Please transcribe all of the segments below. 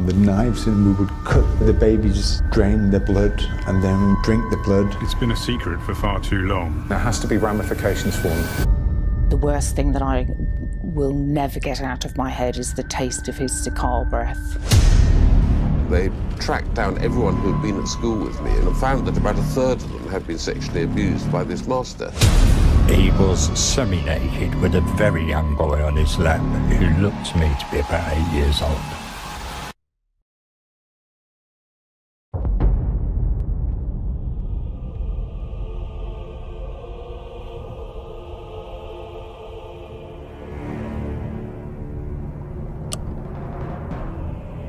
the knives and we would cut the babies, drain the blood, and then drink the blood. It's been a secret for far too long. There has to be ramifications for them. The worst thing that I will never get out of my head is the taste of his cigar breath. They tracked down everyone who had been at school with me and found that about a third of them had been sexually abused by this master. He was semi-naked with a very young boy on his lap who looked to me to be about 8 years old.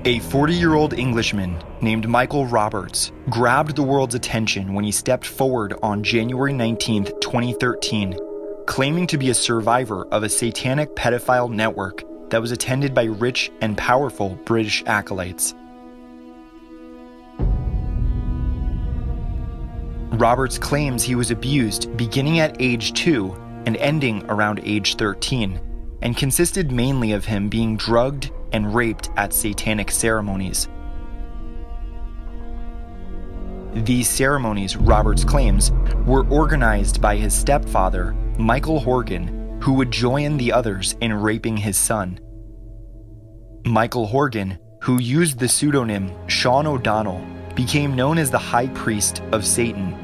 A 40-year-old Englishman named Michael Roberts grabbed the world's attention when he stepped forward on January 19, 2013, claiming to be a survivor of a satanic pedophile network that was attended by rich and powerful British acolytes. Roberts claims he was abused beginning at age 2 and ending around age 13, and consisted mainly of him being drugged and raped at satanic ceremonies. These ceremonies, Roberts claims, were organized by his stepfather, Michael Horgan, who would join the others in raping his son. Michael Horgan, who used the pseudonym Sean O'Donnell, became known as the High Priest of Satan.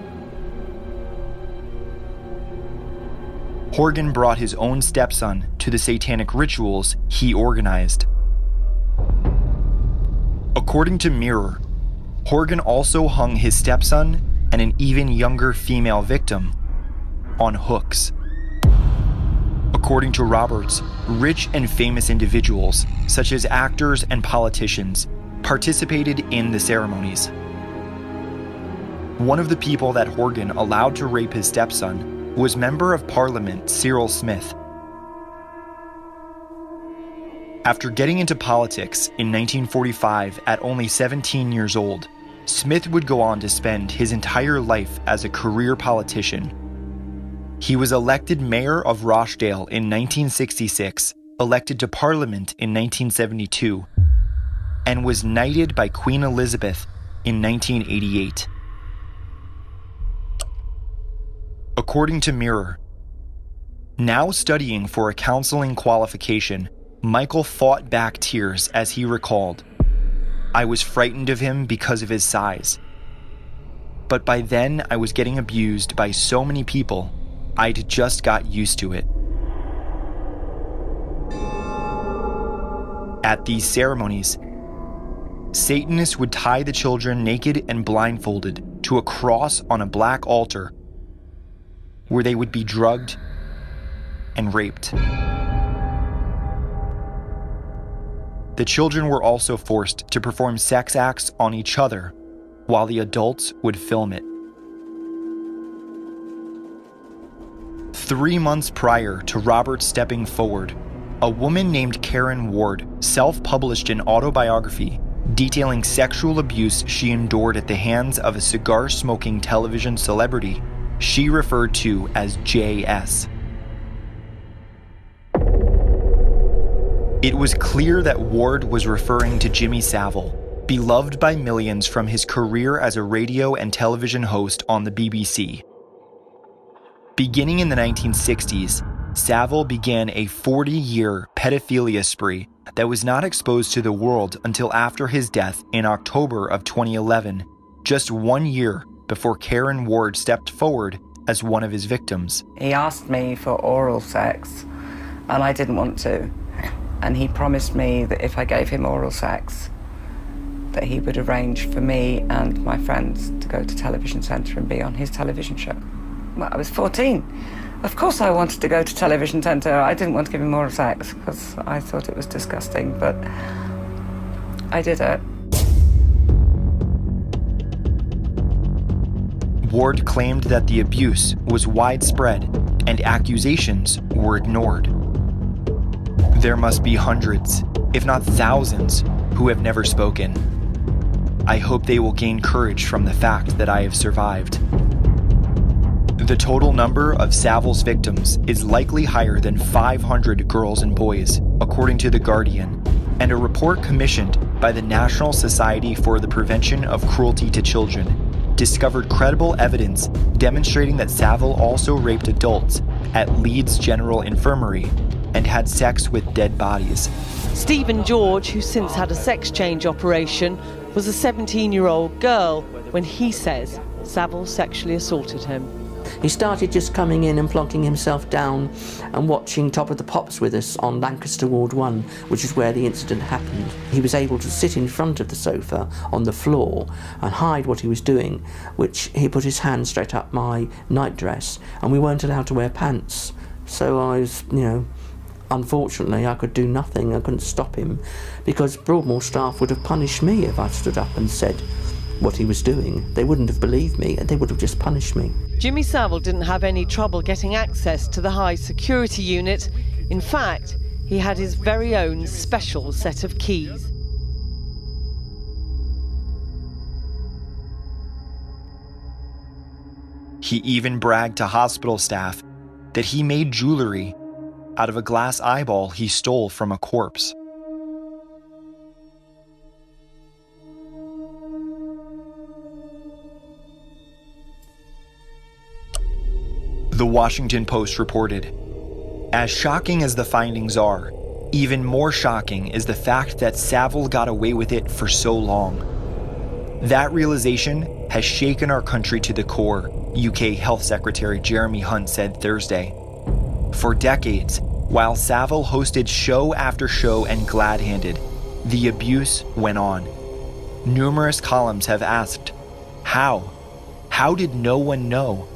Horgan brought his own stepson to the satanic rituals he organized. According to Mirror, Horgan also hung his stepson and an even younger female victim on hooks. According to Roberts, rich and famous individuals, such as actors and politicians, participated in the ceremonies. One of the people that Horgan allowed to rape his stepson was Member of Parliament Cyril Smith. After getting into politics in 1945 at only 17 years old, Smith would go on to spend his entire life as a career politician. He was elected mayor of Rochdale in 1966, elected to Parliament in 1972, and was knighted by Queen Elizabeth in 1988. According to Mirror, now studying for a counseling qualification, Michael fought back tears as he recalled, "I was frightened of him because of his size. But by then I was getting abused by so many people, I'd just got used to it." At these ceremonies, Satanists would tie the children naked and blindfolded to a cross on a black altar where they would be drugged and raped. The children were also forced to perform sex acts on each other while the adults would film it. 3 months prior to Robert stepping forward, a woman named Karen Ward self-published an autobiography detailing sexual abuse she endured at the hands of a cigar-smoking television celebrity she referred to as JS. It was clear that Ward was referring to Jimmy Savile, beloved by millions from his career as a radio and television host on the BBC. Beginning in the 1960s, Savile began a 40-year pedophilia spree that was not exposed to the world until after his death in October of 2011, just 1 year before Karen Ward stepped forward as one of his victims. He asked me for oral sex, and I didn't want to. And he promised me that if I gave him oral sex, that he would arrange for me and my friends to go to Television Centre and be on his television show. Well, I was 14. Of course I wanted to go to Television Centre. I didn't want to give him oral sex because I thought it was disgusting, but I did it. Ward claimed that the abuse was widespread and accusations were ignored. There must be hundreds, if not thousands, who have never spoken. I hope they will gain courage from the fact that I have survived. The total number of Savile's victims is likely higher than 500 girls and boys, according to The Guardian, and a report commissioned by the National Society for the Prevention of Cruelty to Children, discovered credible evidence demonstrating that Saville also raped adults at Leeds General Infirmary and had sex with dead bodies. Stephen George, who since had a sex change operation, was a 17-year-old girl when he says Saville sexually assaulted him. He started just coming in and plonking himself down and watching Top of the Pops with us on Lancaster Ward 1, which is where the incident happened. He was able to sit in front of the sofa on the floor and hide what he was doing, which he put his hand straight up my nightdress, and we weren't allowed to wear pants. So I was, unfortunately I could do nothing. I couldn't stop him, because Broadmoor staff would have punished me if I stood up and said what he was doing. They wouldn't have believed me, and they would have just punished me. Jimmy Saville didn't have any trouble getting access to the high security unit. In fact, he had his very own special set of keys. He even bragged to hospital staff that he made jewelry out of a glass eyeball he stole from a corpse. The Washington Post reported, "As shocking as the findings are, even more shocking is the fact that Saville got away with it for so long. That realization has shaken our country to the core," UK Health Secretary Jeremy Hunt said Thursday. For decades, while Saville hosted show after show and glad-handed, the abuse went on. Numerous columns have asked, how? How did no one know?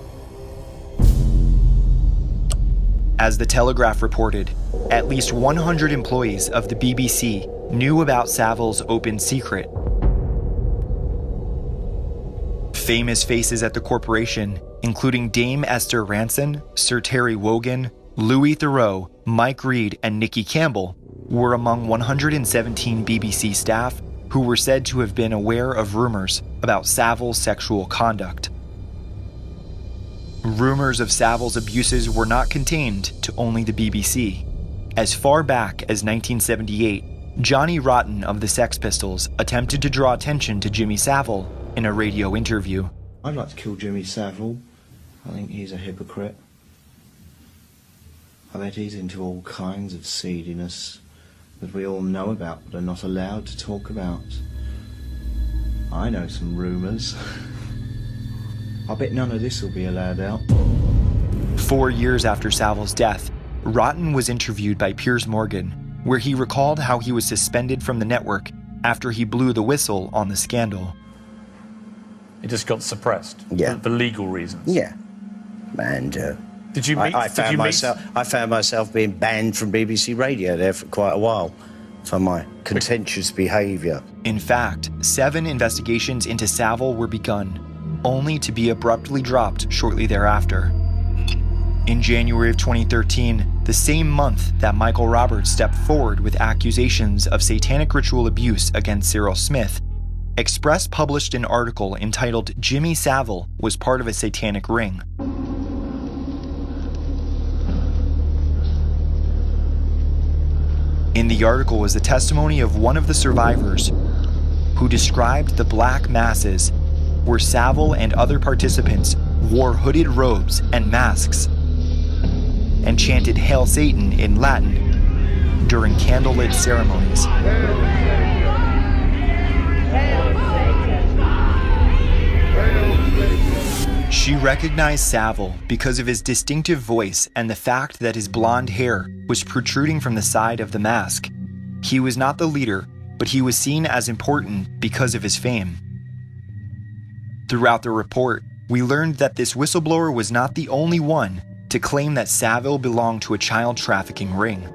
As the Telegraph reported, at least 100 employees of the BBC knew about Saville's open secret. Famous faces at the corporation, including Dame Esther Ranson, Sir Terry Wogan, Louis Theroux, Mike Reed, and Nicky Campbell, were among 117 BBC staff who were said to have been aware of rumors about Saville's sexual conduct. Rumors of Saville's abuses were not contained to only the BBC. As far back as 1978, Johnny Rotten of the Sex Pistols attempted to draw attention to Jimmy Saville in a radio interview. "I'd like to kill Jimmy Saville. I think he's a hypocrite. I bet he's into all kinds of seediness that we all know about but are not allowed to talk about. I know some rumours. I bet none of this will be allowed out." 4 years after Saville's death, Rotten was interviewed by Piers Morgan, where he recalled how he was suspended from the network after he blew the whistle on the scandal. It just got suppressed. Yeah. For legal reasons. Yeah. And did you meet? I found myself being banned from BBC Radio there for quite a while for my contentious behaviour. In fact, 7 investigations into Saville were begun, only to be abruptly dropped shortly thereafter. In January of 2013, the same month that Michael Roberts stepped forward with accusations of satanic ritual abuse against Cyril Smith, Express published an article entitled "Jimmy Saville Was Part of a Satanic Ring." In the article was the testimony of one of the survivors who described the black masses where Saville and other participants wore hooded robes and masks and chanted "Hail Satan" in Latin during candlelit ceremonies. She recognized Saville because of his distinctive voice and the fact that his blonde hair was protruding from the side of the mask. He was not the leader, but he was seen as important because of his fame. Throughout the report, we learned that this whistleblower was not the only one to claim that Saville belonged to a child trafficking ring.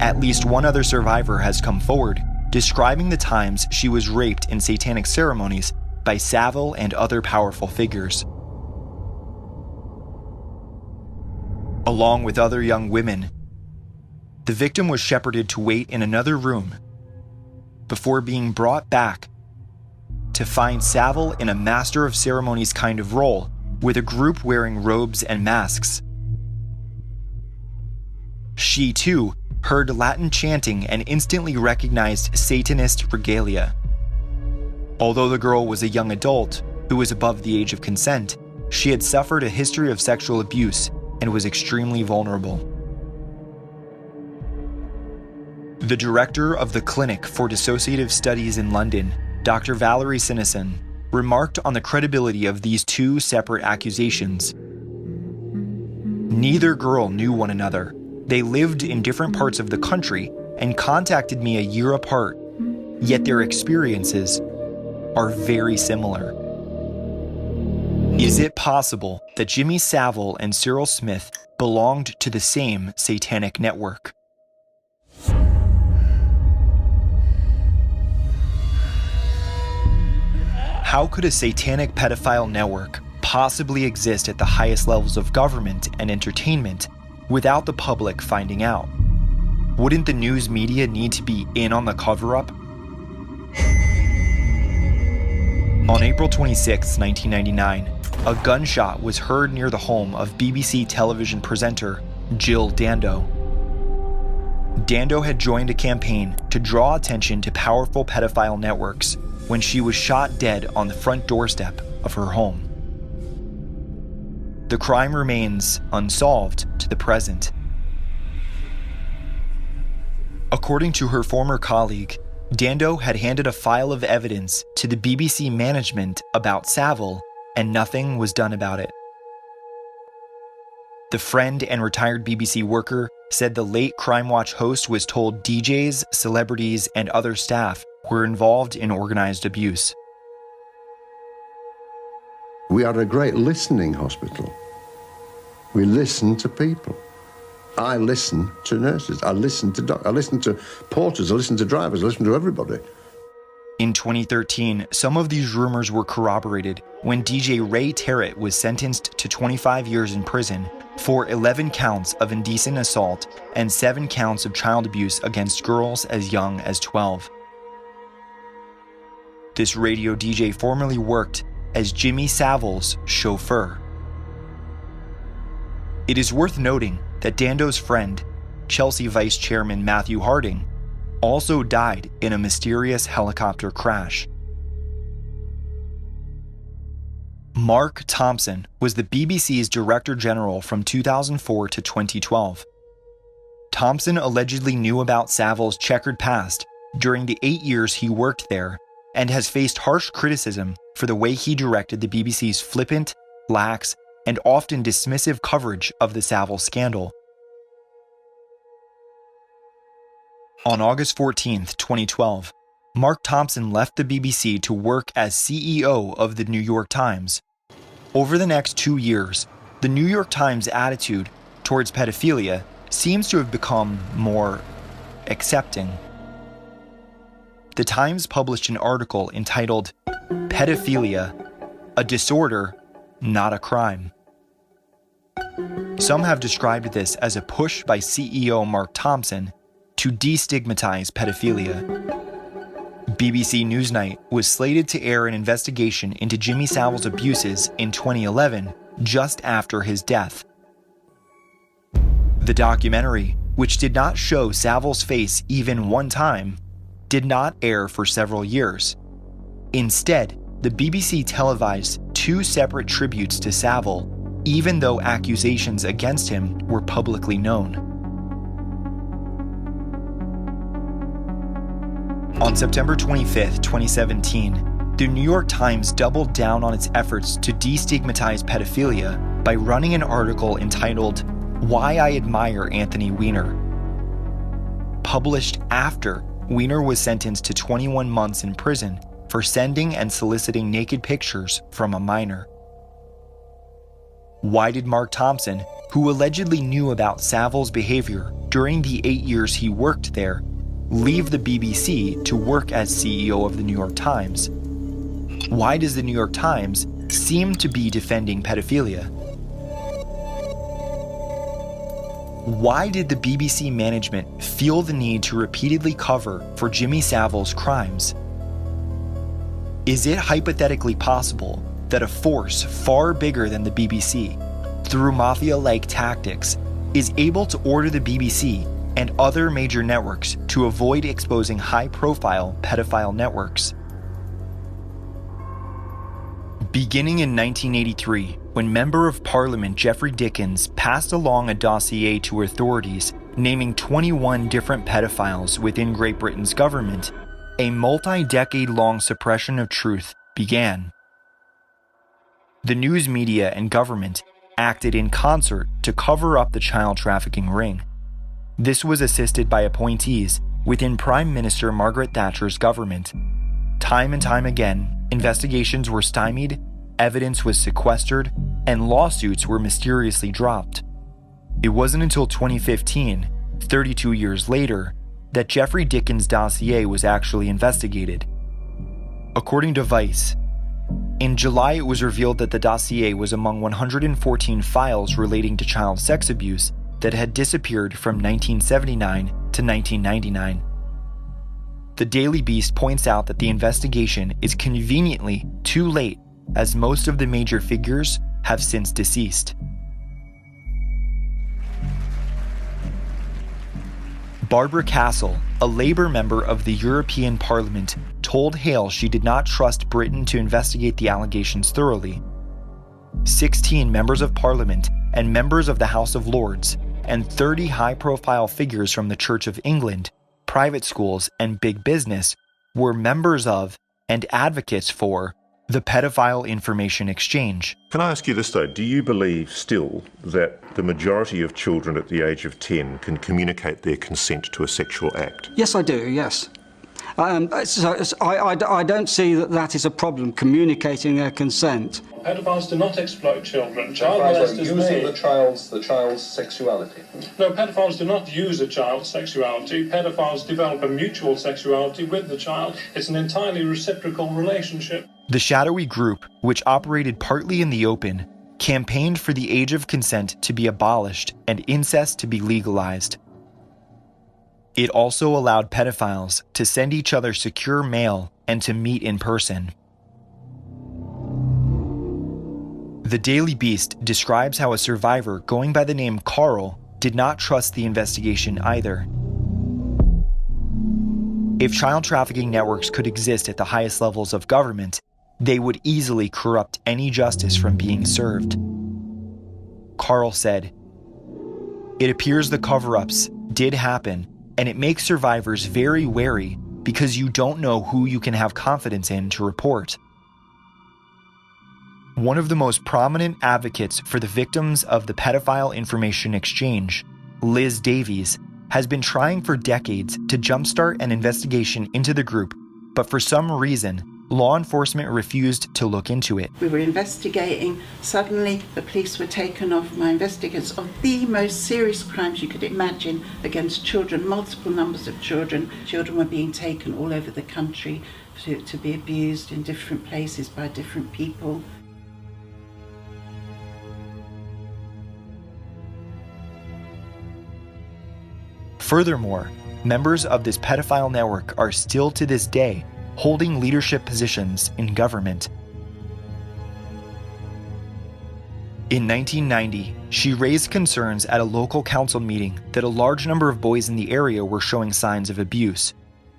At least one other survivor has come forward, describing the times she was raped in satanic ceremonies by Saville and other powerful figures. Along with other young women, the victim was shepherded to wait in another room before being brought back to find Saville in a master of ceremonies kind of role with a group wearing robes and masks. She, too, heard Latin chanting and instantly recognized Satanist regalia. Although the girl was a young adult who was above the age of consent, she had suffered a history of sexual abuse and was extremely vulnerable. The director of the Clinic for Dissociative Studies in London, Dr. Valerie Sinison, remarked on the credibility of these two separate accusations. Neither girl knew one another. They lived in different parts of the country and contacted me a year apart, yet their experiences are very similar. Is it possible that Jimmy Savile and Cyril Smith belonged to the same satanic network? How could a satanic pedophile network possibly exist at the highest levels of government and entertainment without the public finding out? Wouldn't the news media need to be in on the cover-up? On April 26, 1999, a gunshot was heard near the home of BBC television presenter Jill Dando. Dando had joined a campaign to draw attention to powerful pedophile networks when she was shot dead on the front doorstep of her home. The crime remains unsolved to the present. According to her former colleague, Dando had handed a file of evidence to the BBC management about Savile, and nothing was done about it. The friend and retired BBC worker said the late Crime Watch host was told DJs, celebrities, and other staff were involved in organized abuse. We are a great listening hospital. We listen to people. I listen to nurses. I listen to doctors. I listen to porters. I listen to drivers. I listen to everybody. In 2013, some of these rumors were corroborated when DJ Ray Terrett was sentenced to 25 years in prison for 11 counts of indecent assault and 7 counts of child abuse against girls as young as 12. This radio DJ formerly worked as Jimmy Savile's chauffeur. It is worth noting that Dando's friend, Chelsea Vice Chairman Matthew Harding, also died in a mysterious helicopter crash. Mark Thompson was the BBC's Director General from 2004 to 2012. Thompson allegedly knew about Savile's checkered past during the 8 years he worked there and has faced harsh criticism for the way he directed the BBC's flippant, lax, and often dismissive coverage of the Savile scandal. On August 14, 2012, Mark Thompson left the BBC to work as CEO of the New York Times. Over the next 2 years, the New York Times' attitude towards pedophilia seems to have become more accepting. The Times published an article entitled "Pedophilia, a Disorder, Not a Crime." Some have described this as a push by CEO Mark Thompson to destigmatize pedophilia. BBC Newsnight was slated to air an investigation into Jimmy Savile's abuses in 2011, just after his death. The documentary, which did not show Savile's face even one time, did not air for several years. Instead, the BBC televised 2 separate tributes to Savile, even though accusations against him were publicly known. On September 25, 2017, the New York Times doubled down on its efforts to destigmatize pedophilia by running an article entitled "Why I Admire Anthony Weiner." Published after Weiner was sentenced to 21 months in prison for sending and soliciting naked pictures from a minor. Why did Mark Thompson, who allegedly knew about Savile's behavior during the 8 years he worked there, leave the BBC to work as CEO of the New York Times? Why does the New York Times seem to be defending pedophilia? Why did the BBC management feel the need to repeatedly cover for Jimmy Savile's crimes? Is it hypothetically possible that a force far bigger than the BBC, through mafia-like tactics, is able to order the BBC and other major networks to avoid exposing high-profile pedophile networks. Beginning in 1983, when Member of Parliament Geoffrey Dickens passed along a dossier to authorities naming 21 different pedophiles within Great Britain's government, a multi-decade-long suppression of truth began. The news media and government acted in concert to cover up the child trafficking ring. This was assisted by appointees within Prime Minister Margaret Thatcher's government. Time and time again, investigations were stymied, evidence was sequestered, and lawsuits were mysteriously dropped. It wasn't until 2015, 32 years later, that Geoffrey Dickens' dossier was actually investigated. According to Vice, in July it was revealed that the dossier was among 114 files relating to child sex abuse that had disappeared from 1979 to 1999. The Daily Beast points out that the investigation is conveniently too late, as most of the major figures have since deceased. Barbara Castle, a Labour member of the European Parliament, told Hale she did not trust Britain to investigate the allegations thoroughly. 16 members of Parliament and members of the House of Lords, and 30 high-profile figures from the Church of England, private schools, and big business were members of and advocates for the Pedophile Information Exchange. Can I ask you this though, do you believe still that the majority of children at the age of 10 can communicate their consent to a sexual act? Yes, I do, yes. I don't see that is a problem, communicating their consent. Pedophiles do not exploit children. Child molesters using the child's sexuality. No, pedophiles do not use a child's sexuality. Pedophiles develop a mutual sexuality with the child. It's an entirely reciprocal relationship. The shadowy group, which operated partly in the open, campaigned for the age of consent to be abolished and incest to be legalized. It also allowed pedophiles to send each other secure mail and to meet in person. The Daily Beast describes how a survivor going by the name Carl did not trust the investigation either. If child trafficking networks could exist at the highest levels of government, they would easily corrupt any justice from being served. Carl said, "It appears the cover-ups did happen, and it makes survivors very wary because you don't know who you can have confidence in to report." One of the most prominent advocates for the victims of the Pedophile Information Exchange, Liz Davies, has been trying for decades to jumpstart an investigation into the group, but for some reason, law enforcement refused to look into it. We were investigating. Suddenly, the police were taken off. My investigators of the most serious crimes you could imagine against children, multiple numbers of children. Children were being taken all over the country to be abused in different places by different people. Furthermore, members of this pedophile network are still to this day holding leadership positions in government. In 1990, she raised concerns at a local council meeting that a large number of boys in the area were showing signs of abuse.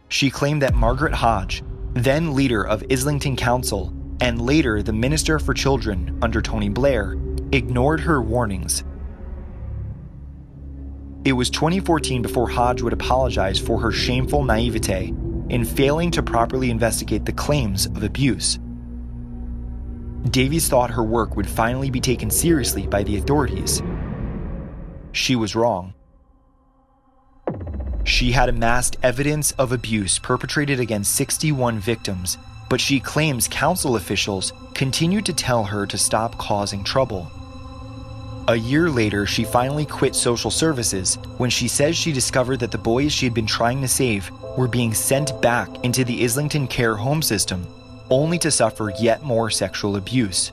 She claimed that Margaret Hodge, then leader of Islington Council and later the Minister for Children under Tony Blair, ignored her warnings. It was 2014 before Hodge would apologize for her shameful naivete in failing to properly investigate the claims of abuse. Davies thought her work would finally be taken seriously by the authorities. She was wrong. She had amassed evidence of abuse perpetrated against 61 victims, but she claims council officials continued to tell her to stop causing trouble. A year later, she finally quit social services when she says she discovered that the boys she had been trying to save were being sent back into the Islington care home system, only to suffer yet more sexual abuse.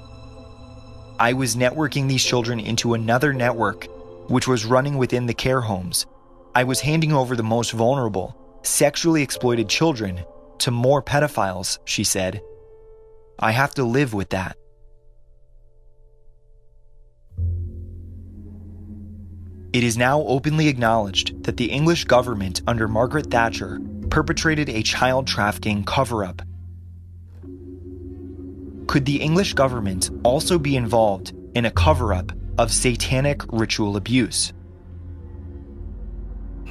"I was networking these children into another network, which was running within the care homes. I was handing over the most vulnerable, sexually exploited children to more pedophiles," she said. "I have to live with that." It is now openly acknowledged that the English government under Margaret Thatcher perpetrated a child trafficking cover-up. Could the English government also be involved in a cover-up of satanic ritual abuse?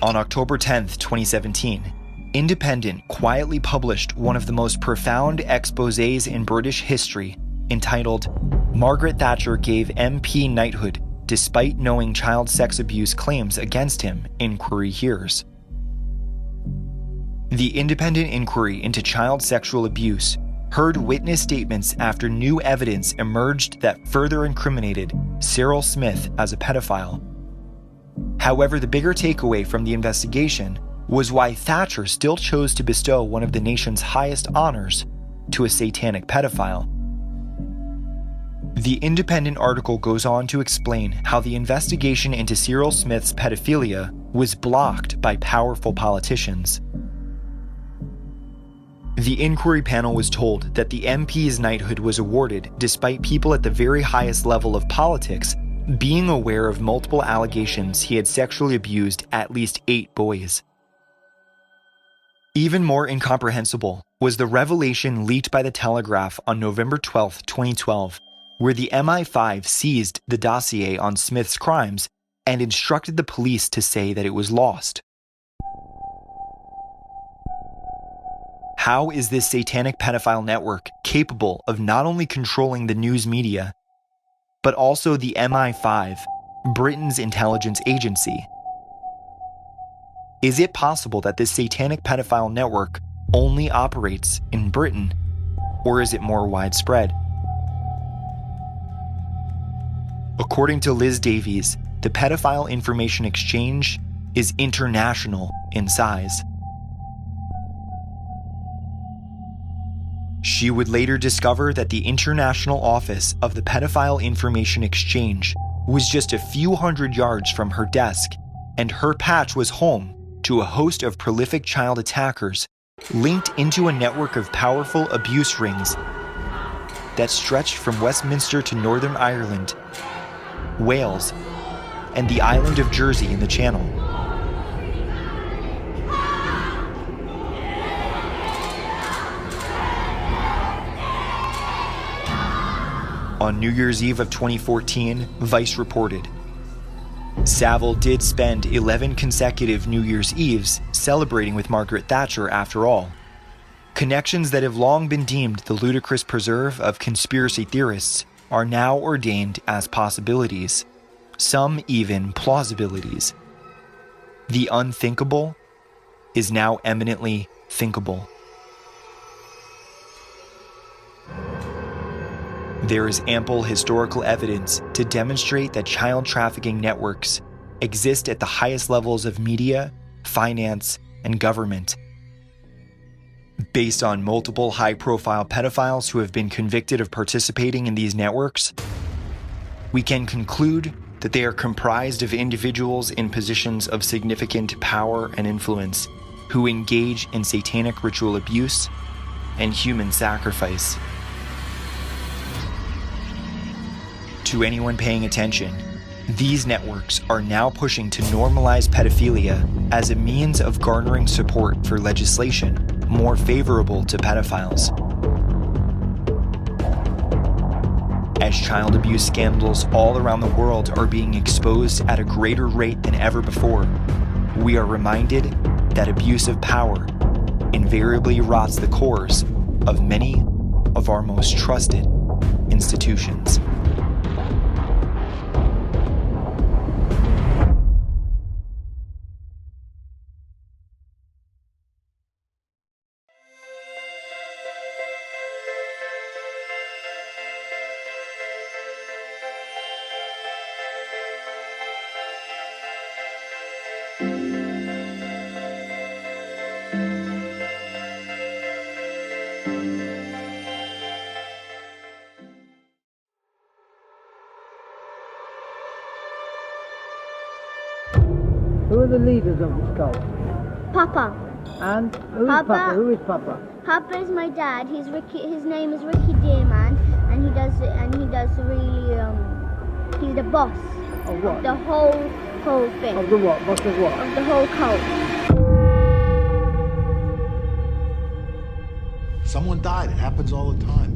On October 10th, 2017, Independent quietly published one of the most profound exposés in British history, entitled "Margaret Thatcher Gave MP Knighthood Despite Knowing Child Sex Abuse Claims Against Him, Inquiry Hears." The independent inquiry into child sexual abuse heard witness statements after new evidence emerged that further incriminated Cyril Smith as a pedophile. However, the bigger takeaway from the investigation was why Thatcher still chose to bestow one of the nation's highest honors to a satanic pedophile. The Independent article goes on to explain how the investigation into Cyril Smith's pedophilia was blocked by powerful politicians. The inquiry panel was told that the MP's knighthood was awarded despite people at the very highest level of politics being aware of multiple allegations he had sexually abused at least 8 boys. Even more incomprehensible was the revelation leaked by the Telegraph on November 12, 2012, where the MI5 seized the dossier on Smith's crimes and instructed the police to say that it was lost. How is this satanic pedophile network capable of not only controlling the news media, but also the MI5, Britain's intelligence agency? Is it possible that this satanic pedophile network only operates in Britain, or is it more widespread? According to Liz Davies, the pedophile information exchange is international in size. She would later discover that the international office of the Pedophile Information Exchange was just a few hundred yards from her desk, and her patch was home to a host of prolific child attackers linked into a network of powerful abuse rings that stretched from Westminster to Northern Ireland, Wales, and the island of Jersey in the Channel. On New Year's Eve of 2014, Vice reported, Savile did spend 11 consecutive New Year's Eves celebrating with Margaret Thatcher after all. Connections that have long been deemed the ludicrous preserve of conspiracy theorists are now ordained as possibilities, some even plausibilities. The unthinkable is now eminently thinkable. There is ample historical evidence to demonstrate that child trafficking networks exist at the highest levels of media, finance, and government. Based on multiple high-profile pedophiles who have been convicted of participating in these networks, we can conclude that they are comprised of individuals in positions of significant power and influence who engage in satanic ritual abuse and human sacrifice. To anyone paying attention, these networks are now pushing to normalize pedophilia as a means of garnering support for legislation more favorable to pedophiles. As child abuse scandals all around the world are being exposed at a greater rate than ever before, we are reminded that abuse of power invariably rots the cores of many of our most trusted institutions. Who are the leaders of this cult? Papa. And who is Papa? Who is Papa? Papa is my dad. He's Ricky. His name is Ricky Dearman, and he does really. He's the boss of what? Of the whole whole thing. Of the what? What of what? Of the whole cult. Someone died. It happens all the time.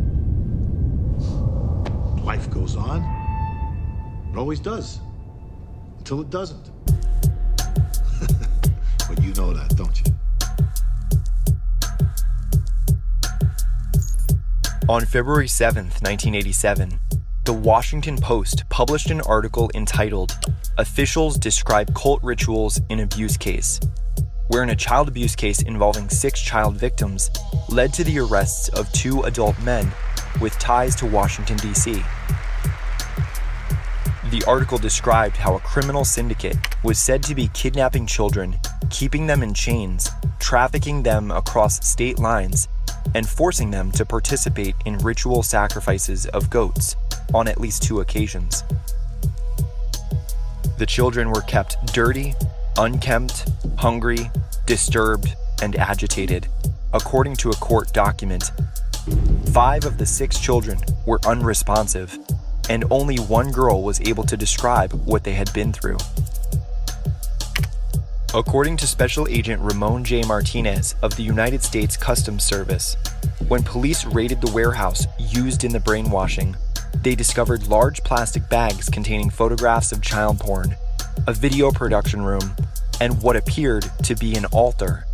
Life goes on. It always does. Until it doesn't. But you know that, don't you? On February 7th, 1987, the Washington Post published an article entitled "Officials Describe Cult Rituals in Abuse Case," wherein a child abuse case involving 6 child victims led to the arrests of 2 adult men with ties to Washington, D.C. The article described how a criminal syndicate was said to be kidnapping children, keeping them in chains, trafficking them across state lines, and forcing them to participate in ritual sacrifices of goats on at least 2 occasions. The children were kept dirty, unkempt, hungry, disturbed, and agitated, according to a court document. 5 of the 6 children were unresponsive, and only 1 girl was able to describe what they had been through. According to Special Agent Ramon J. Martinez of the United States Customs Service, when police raided the warehouse used in the brainwashing, they discovered large plastic bags containing photographs of child porn, a video production room, and what appeared to be an altar.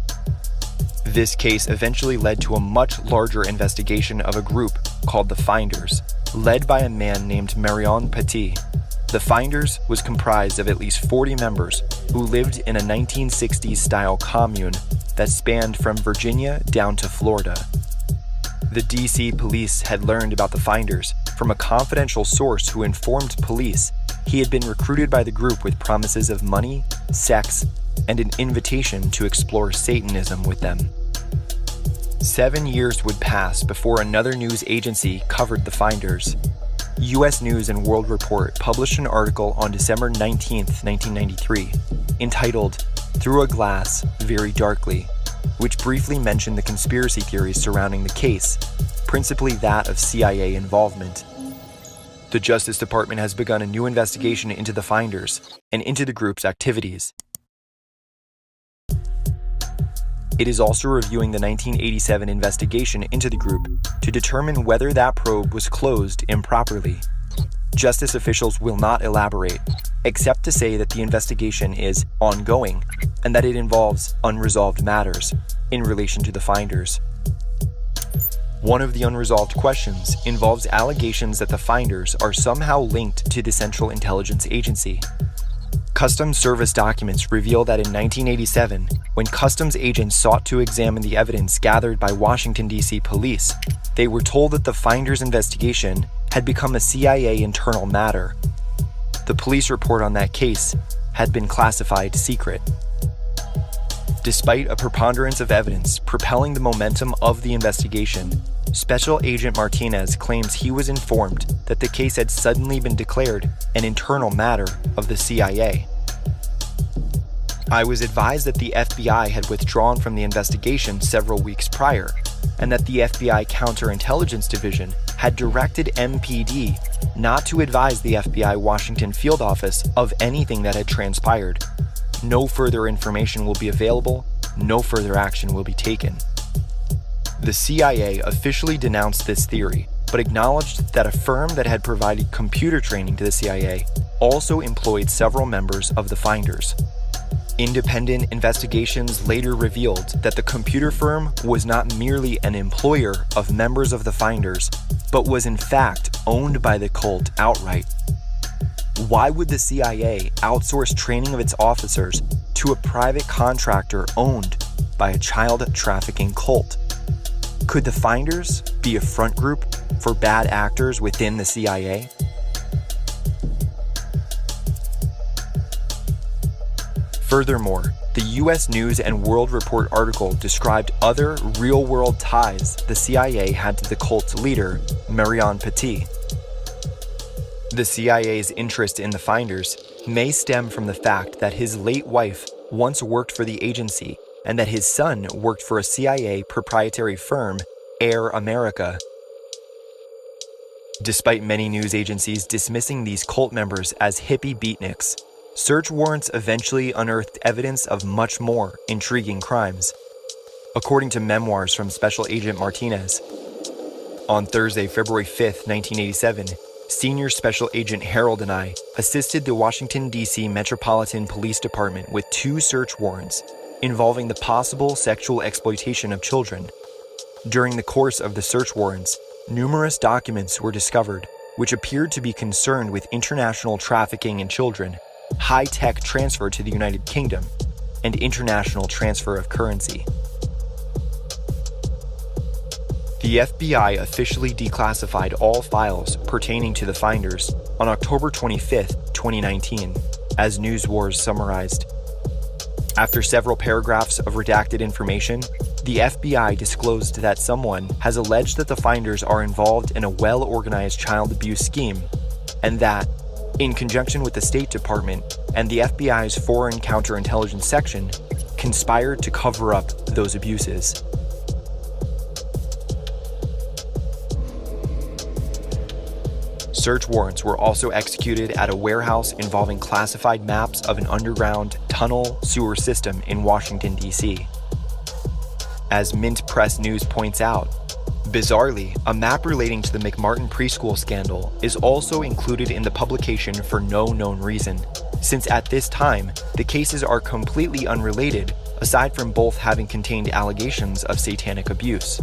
This case eventually led to a much larger investigation of a group called the Finders, led by a man named Marion Petit. The Finders was comprised of at least 40 members who lived in a 1960s-style commune that spanned from Virginia down to Florida. The D.C. police had learned about the Finders from a confidential source who informed police he had been recruited by the group with promises of money, sex, and an invitation to explore Satanism with them. 7 years would pass before another news agency covered the Finders. U.S. News and World Report published an article on December 19, 1993, entitled "Through a Glass, Very Darkly," which briefly mentioned the conspiracy theories surrounding the case, principally that of CIA involvement. The Justice Department has begun a new investigation into the Finders and into the group's activities. It is also reviewing the 1987 investigation into the group to determine whether that probe was closed improperly. Justice officials will not elaborate, except to say that the investigation is ongoing and that it involves unresolved matters in relation to the Finders. One of the unresolved questions involves allegations that the Finders are somehow linked to the Central Intelligence Agency. Customs Service documents reveal that in 1987, when customs agents sought to examine the evidence gathered by Washington, D.C. police, they were told that the Finders' investigation had become a CIA internal matter. The police report on that case had been classified secret. Despite a preponderance of evidence propelling the momentum of the investigation, Special Agent Martinez claims he was informed that the case had suddenly been declared an internal matter of the CIA. "I was advised that the FBI had withdrawn from the investigation several weeks prior, and that the FBI Counterintelligence Division had directed MPD not to advise the FBI Washington field office of anything that had transpired. No further information will be available, no further action will be taken." The CIA officially denounced this theory, but acknowledged that a firm that had provided computer training to the CIA also employed several members of the Finders. Independent investigations later revealed that the computer firm was not merely an employer of members of the Finders, but was in fact owned by the cult outright. Why would the CIA outsource training of its officers to a private contractor owned by a child trafficking cult? Could the Finders be a front group for bad actors within the CIA? Furthermore, the U.S. News and World Report article described other real-world ties the CIA had to the cult's leader, Marion Petit. The CIA's interest in the Finders may stem from the fact that his late wife once worked for the agency and that his son worked for a CIA proprietary firm, Air America. Despite many news agencies dismissing these cult members as hippie beatniks, search warrants eventually unearthed evidence of much more intriguing crimes. According to memoirs from Special Agent Martinez, on Thursday, February 5th, 1987, Senior Special Agent Harold and I assisted the Washington, D.C. Metropolitan Police Department with 2 search warrants involving the possible sexual exploitation of children. During the course of the search warrants, numerous documents were discovered which appeared to be concerned with international trafficking in children, high-tech transfer to the United Kingdom, and international transfer of currency. The FBI officially declassified all files pertaining to the finders on October 25, 2019, as News Wars summarized. After several paragraphs of redacted information, the FBI disclosed that someone has alleged that the finders are involved in a well-organized child abuse scheme, and that, in conjunction with the State Department and the FBI's Foreign Counterintelligence Section, conspired to cover up those abuses. Search warrants were also executed at a warehouse involving classified maps of an underground tunnel sewer system in Washington, D.C. As Mint Press News points out, bizarrely, a map relating to the McMartin preschool scandal is also included in the publication for no known reason, since at this time, the cases are completely unrelated aside from both having contained allegations of satanic abuse.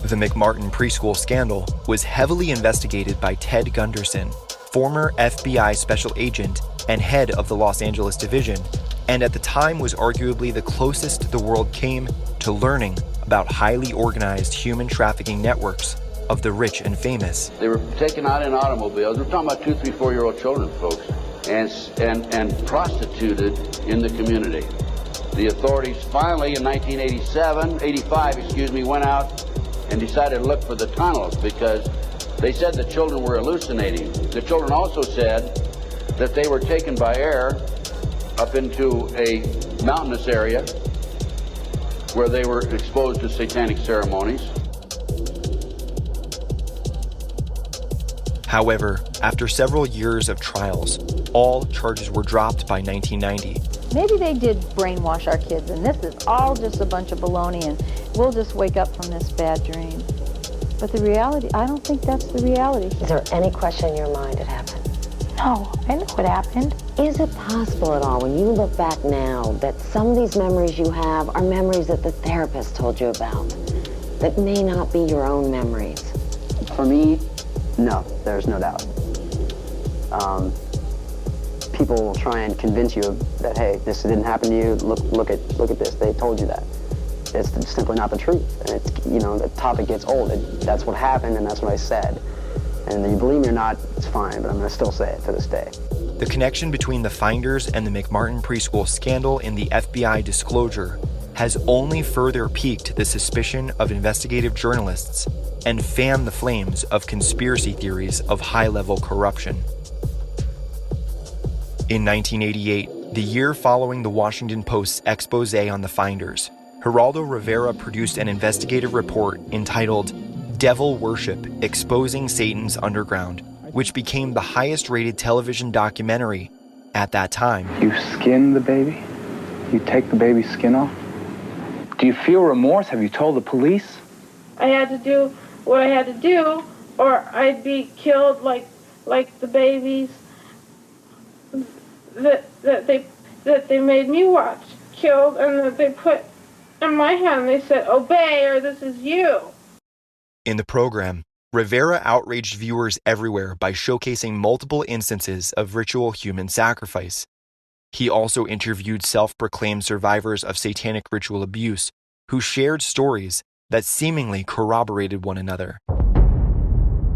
The McMartin preschool scandal was heavily investigated by Ted Gunderson, former FBI special agent and head of the Los Angeles division, and at the time was arguably the closest the world came to learning about highly organized human trafficking networks of the rich and famous. They were taken out in automobiles. We're talking about 2, 3, 4-year-old children, folks, and prostituted in the community. The authorities finally in 1985, went out and decided to look for the tunnels because they said the children were hallucinating. The children also said that they were taken by air up into a mountainous area where they were exposed to satanic ceremonies. However, after several years of trials, all charges were dropped by 1990. Maybe they did brainwash our kids, and this is all just a bunch of baloney, and we'll just wake up from this bad dream. But the reality, I don't think that's the reality. Is there any question in your mind it happened? No, I know what happened. Is it possible at all, when you look back now, that some of these memories you have are memories that the therapist told you about, that may not be your own memories? For me, no, there's no doubt. People will try and convince you that, hey, this didn't happen to you, look at this, they told you that. It's simply not the truth. And it's, the topic gets old. That's what happened and that's what I said. And you believe me or not, it's fine, but I'm gonna still say it to this day. The connection between the finders and the McMartin preschool scandal in the FBI disclosure has only further piqued the suspicion of investigative journalists and fanned the flames of conspiracy theories of high-level corruption. In 1988, the year following the Washington Post's expose on the finders, Geraldo Rivera produced an investigative report entitled Devil Worship: Exposing Satan's Underground, which became the highest-rated television documentary at that time. You skin the baby? You take the baby's skin off? Do you feel remorse? Have you told the police? I had to do what I had to do, or I'd be killed like the babies that they made me watch killed, and that they put in my hand. They said, "Obey, or this is you." In the program, Rivera outraged viewers everywhere by showcasing multiple instances of ritual human sacrifice. He also interviewed self-proclaimed survivors of satanic ritual abuse who shared stories that seemingly corroborated one another.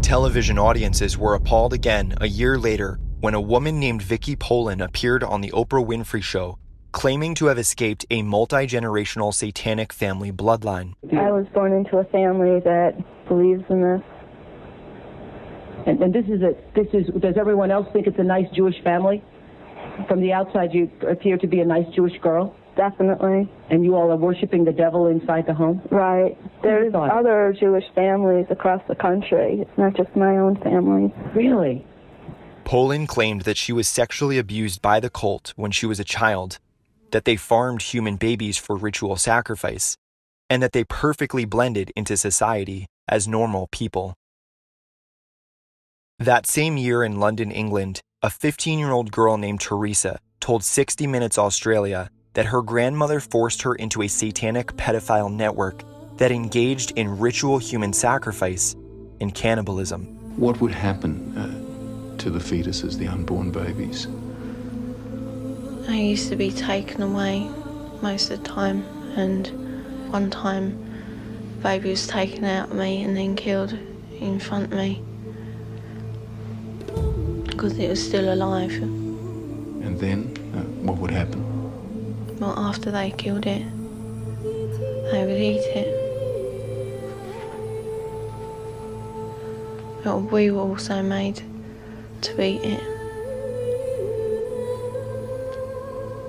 Television audiences were appalled again a year later when a woman named Vicki Polan appeared on the Oprah Winfrey Show, claiming to have escaped a multi-generational satanic family bloodline. I was born into a family that believes in this. And does everyone else think it's a nice Jewish family? From the outside, you appear to be a nice Jewish girl? Definitely. And you all are worshiping the devil inside the home? Right. There's other Jewish families across the country. It's not just my own family. Really? Poland claimed that she was sexually abused by the cult when she was a child, that they farmed human babies for ritual sacrifice, and that they perfectly blended into society as normal people. That same year in London, England, a 15-year-old girl named Teresa told 60 Minutes Australia that her grandmother forced her into a satanic pedophile network that engaged in ritual human sacrifice and cannibalism. What would happen to the fetuses, the unborn babies? I used to be taken away most of the time, and one time the baby was taken out of me and then killed in front of me because it was still alive. And then what would happen? Well, after they killed it, they would eat it. But we were also made to eat it.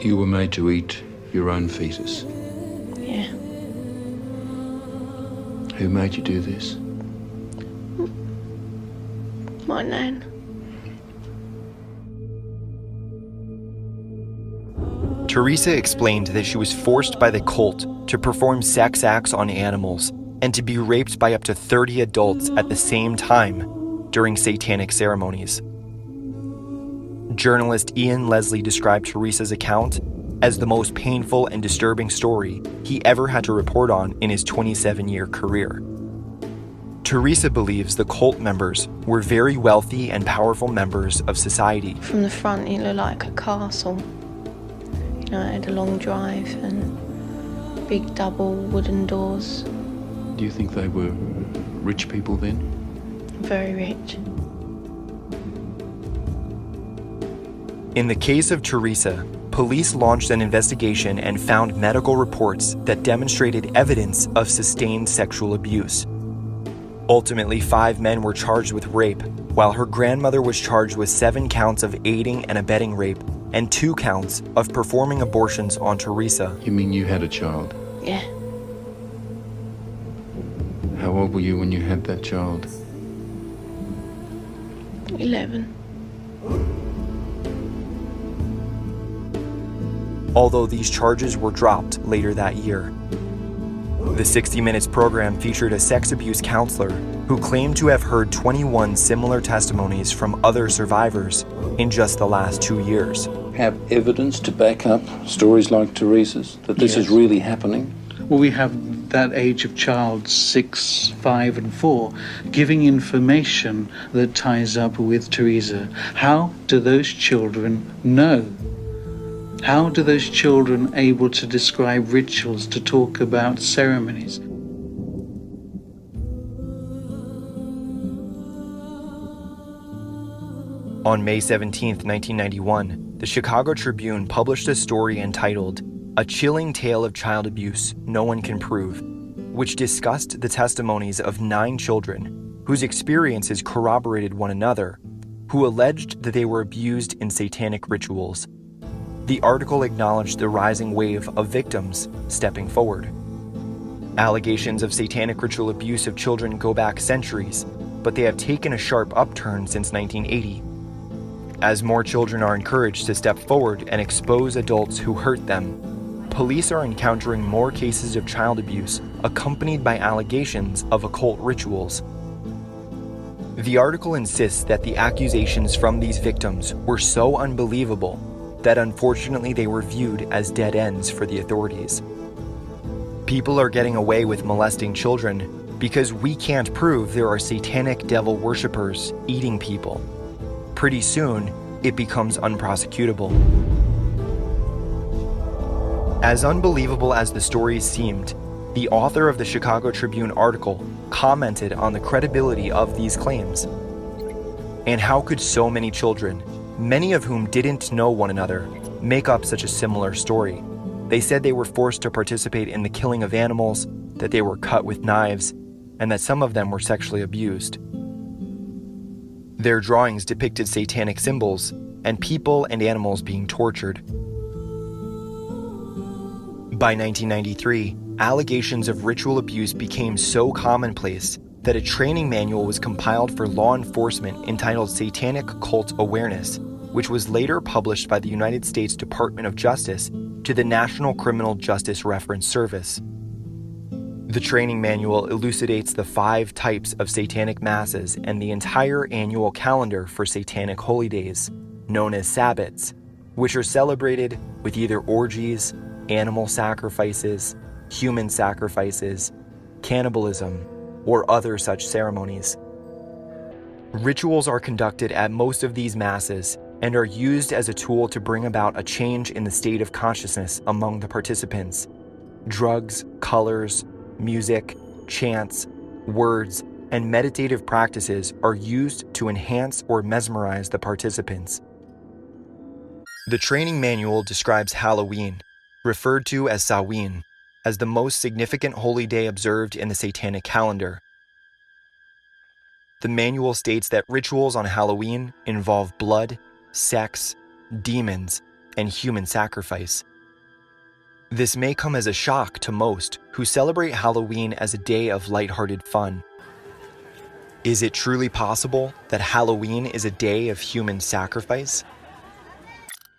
You were made to eat your own fetus? Yeah. Who made you do this? My nan. Teresa explained that she was forced by the cult to perform sex acts on animals and to be raped by up to 30 adults at the same time during satanic ceremonies. Journalist Ian Leslie described Teresa's account as the most painful and disturbing story he ever had to report on in his 27-year career. Teresa believes the cult members were very wealthy and powerful members of society. From the front, it looked like a castle. You know, it had a long drive and big double wooden doors. Do you think they were rich people then? Very rich. In the case of Teresa, police launched an investigation and found medical reports that demonstrated evidence of sustained sexual abuse. Ultimately, 5 men were charged with rape, while her grandmother was charged with 7 counts of aiding and abetting rape and 2 counts of performing abortions on Teresa. You mean you had a child? Yeah. How old were you when you had that child? 11. Although these charges were dropped later that year. The 60 Minutes program featured a sex abuse counselor who claimed to have heard 21 similar testimonies from other survivors in just the last 2 years. Have evidence to back up stories like Teresa's, that this is really happening? Well, we have that age of child, 6, 5 and 4, giving information that ties up with Teresa. How do those children know? How do those children able to describe rituals, to talk about ceremonies? On May 17, 1991, the Chicago Tribune published a story entitled "A Chilling Tale of Child Abuse No One Can Prove," which discussed the testimonies of 9 children whose experiences corroborated one another, who alleged that they were abused in satanic rituals. The article acknowledged the rising wave of victims stepping forward. Allegations of satanic ritual abuse of children go back centuries, but they have taken a sharp upturn since 1980. As more children are encouraged to step forward and expose adults who hurt them, police are encountering more cases of child abuse accompanied by allegations of occult rituals. The article insists that the accusations from these victims were so unbelievable that unfortunately they were viewed as dead ends for the authorities. People are getting away with molesting children because we can't prove there are satanic devil worshippers eating people. Pretty soon, it becomes unprosecutable. As unbelievable as the stories seemed, the author of the Chicago Tribune article commented on the credibility of these claims. And how could so many children, many of whom didn't know one another, make up such a similar story? They said they were forced to participate in the killing of animals, that they were cut with knives, and that some of them were sexually abused. Their drawings depicted satanic symbols and people and animals being tortured. By 1993, allegations of ritual abuse became so commonplace that a training manual was compiled for law enforcement entitled Satanic Cult Awareness, which was later published by the United States Department of Justice to the National Criminal Justice Reference Service. The training manual elucidates the 5 types of satanic masses and the entire annual calendar for satanic holy days, known as Sabbats, which are celebrated with either orgies, animal sacrifices, human sacrifices, cannibalism, or other such ceremonies. Rituals are conducted at most of these masses and are used as a tool to bring about a change in the state of consciousness among the participants. Drugs, colors, music, chants, words, and meditative practices are used to enhance or mesmerize the participants. The training manual describes Halloween, referred to as Samhain, as the most significant holy day observed in the Satanic calendar. The manual states that rituals on Halloween involve blood, sex, demons, and human sacrifice. This may come as a shock to most who celebrate Halloween as a day of lighthearted fun. Is it truly possible that Halloween is a day of human sacrifice?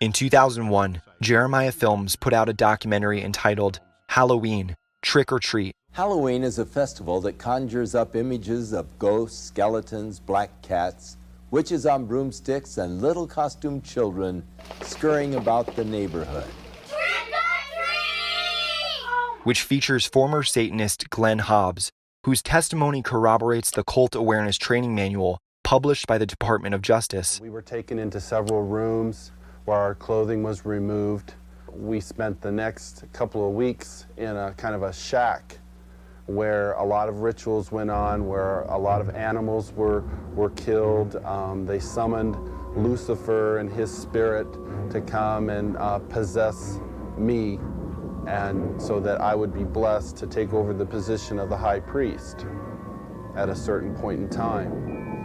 In 2001, Jeremiah Films put out a documentary entitled Halloween, Trick or Treat. Halloween is a festival that conjures up images of ghosts, skeletons, black cats, witches on broomsticks, and little costumed children scurrying about the neighborhood. Which features former Satanist Glenn Hobbs, whose testimony corroborates the Cult Awareness Training Manual published by the Department of Justice. We were taken into several rooms where our clothing was removed. We spent the next couple of weeks in a kind of a shack where a lot of rituals went on, where a lot of animals were killed. They summoned Lucifer and his spirit to come and possess me, and so that I would be blessed to take over the position of the high priest at a certain point in time.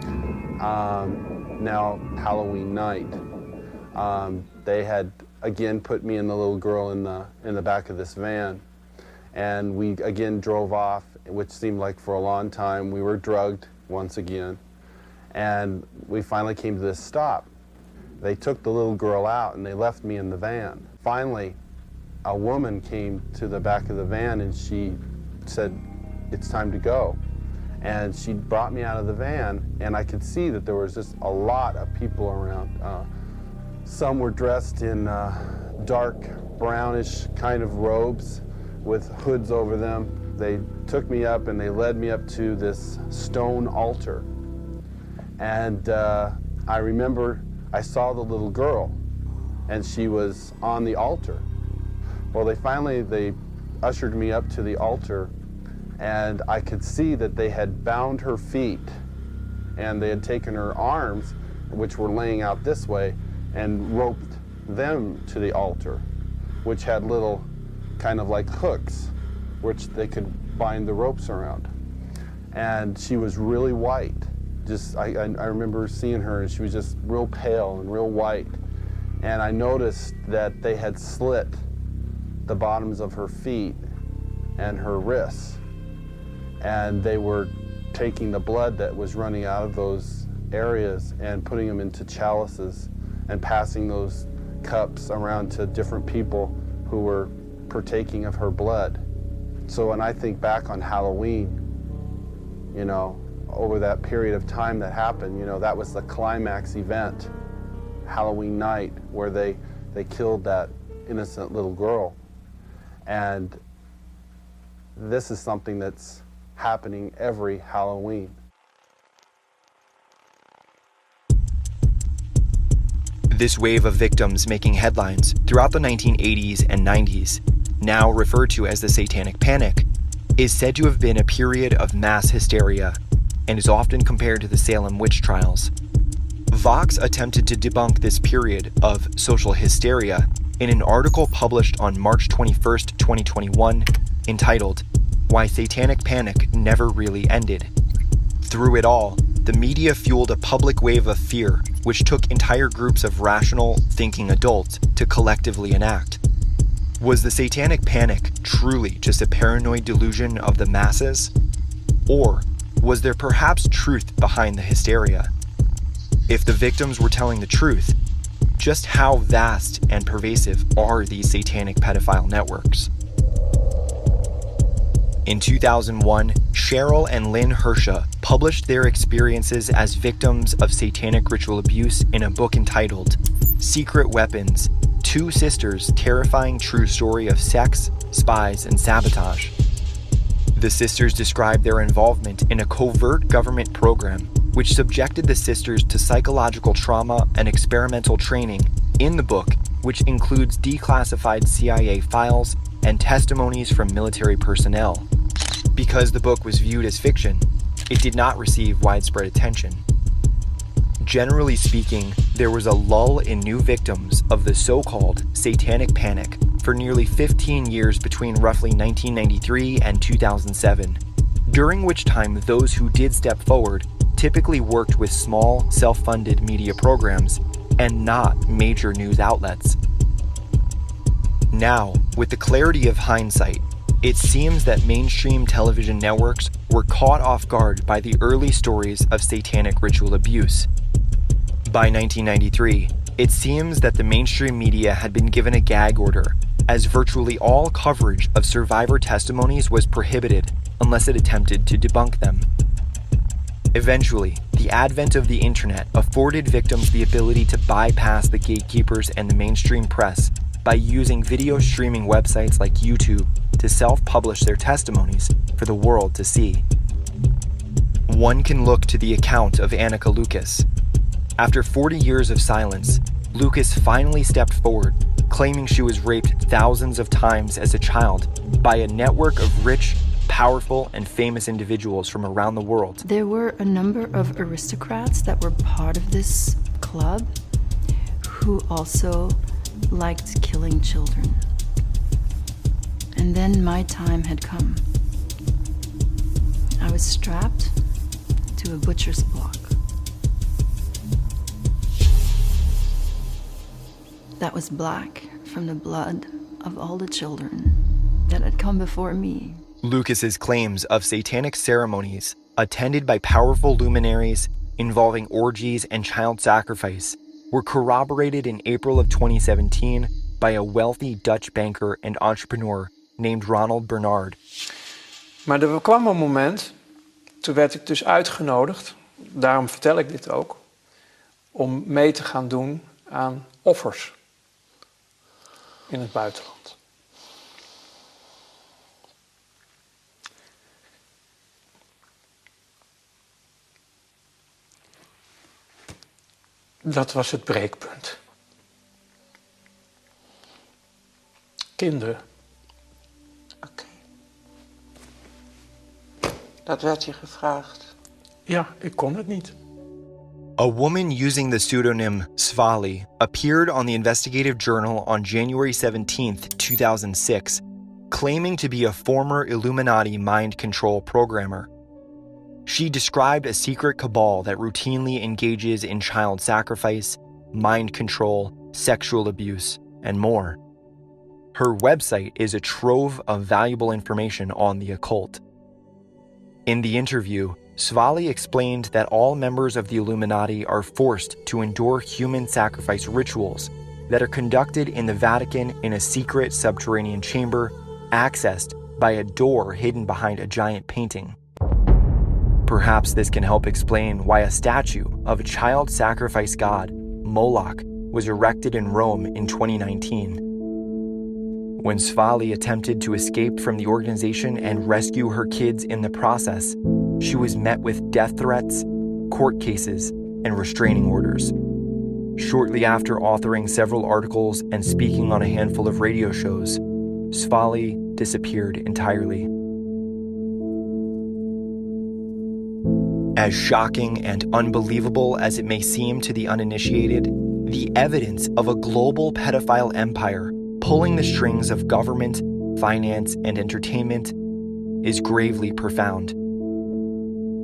Now, Halloween night, they had again put me and the little girl in the back of this van, and we again drove off, which seemed like for a long time. We were drugged once again, and we finally came to this stop. They took the little girl out and they left me in the van. Finally, a woman came to the back of the van and she said, "It's time to go." And she brought me out of the van, and I could see that there was just a lot of people around. Some were dressed in dark brownish kind of robes with hoods over them. They took me up and they led me up to this stone altar. And I remember I saw the little girl, and she was on the altar. Well, they ushered me up to the altar, and I could see that they had bound her feet, and they had taken her arms, which were laying out this way, and roped them to the altar, which had little kind of like hooks, which they could bind the ropes around. And she was really white. I remember seeing her, and she was just real pale and real white. And I noticed that they had slit the bottoms of her feet and her wrists, and they were taking the blood that was running out of those areas and putting them into chalices and passing those cups around to different people who were partaking of her blood. So when I think back on Halloween, you know, over that period of time that happened, you know, that was the climax event, Halloween night, where they killed that innocent little girl. And this is something that's happening every Halloween. This wave of victims making headlines throughout the 1980s and 90s, now referred to as the Satanic Panic, is said to have been a period of mass hysteria and is often compared to the Salem witch trials. Vox attempted to debunk this period of social hysteria in an article published on March 21st, 2021, entitled, "Why Satanic Panic Never Really Ended." Through it all, the media fueled a public wave of fear which took entire groups of rational, thinking adults to collectively enact. Was the Satanic Panic truly just a paranoid delusion of the masses? Or Was there perhaps truth behind the hysteria? If the victims were telling the truth, just how vast and pervasive are these satanic pedophile networks? In 2001, Cheryl and Lynn Hersha published their experiences as victims of satanic ritual abuse in a book entitled Secret Weapons: Two Sisters' Terrifying True Story of Sex, Spies, and Sabotage. The sisters described their involvement in a covert government program which subjected the sisters to psychological trauma and experimental training in the book, which includes declassified CIA files and testimonies from military personnel. Because the book was viewed as fiction, it did not receive widespread attention. Generally speaking, there was a lull in new victims of the so-called satanic panic for nearly 15 years between roughly 1993 and 2007, during which time those who did step forward typically worked with small, self-funded media programs and not major news outlets. Now, with the clarity of hindsight, it seems that mainstream television networks were caught off guard by the early stories of satanic ritual abuse. By 1993, it seems that the mainstream media had been given a gag order, as virtually all coverage of survivor testimonies was prohibited unless it attempted to debunk them. Eventually, the advent of the internet afforded victims the ability to bypass the gatekeepers and the mainstream press by using video streaming websites like YouTube to self-publish their testimonies for the world to see. One can look to the account of Annika Lucas. After 40 years of silence, Lucas finally stepped forward, claiming she was raped thousands of times as a child by a network of rich, powerful, and famous individuals from around the world. There were a number of aristocrats that were part of this club who also liked killing children. And then my time had come. I was strapped to a butcher's block. That was black from the blood of all the children that had come before me. Lucas's claims of satanic ceremonies attended by powerful luminaries involving orgies and child sacrifice were corroborated in April of 2017 by a wealthy Dutch banker and entrepreneur named Ronald Bernard. Maar er kwam een moment, toen werd ik dus uitgenodigd, daarom vertel ik dit ook, om mee te gaan doen aan offers in het buitenland. Dat was het breekpunt. Kinderen. Oké. Dat werd je gevraagd? Ja, ik kon het niet. A woman using the pseudonym Svali appeared on the Investigative Journal on January 17, 2006, claiming to be a former Illuminati mind control programmer. She described a secret cabal that routinely engages in child sacrifice, mind control, sexual abuse, and more. Her website is a trove of valuable information on the occult. In the interview, Svali explained that all members of the Illuminati are forced to endure human sacrifice rituals that are conducted in the Vatican in a secret subterranean chamber accessed by a door hidden behind a giant painting. Perhaps this can help explain why a statue of a child sacrifice god, Moloch, was erected in Rome in 2019. When Svali attempted to escape from the organization and rescue her kids in the process, she was met with death threats, court cases, and restraining orders. Shortly after authoring several articles and speaking on a handful of radio shows, Svali disappeared entirely. As shocking and unbelievable as it may seem to the uninitiated, the evidence of a global pedophile empire pulling the strings of government, finance, and entertainment is gravely profound.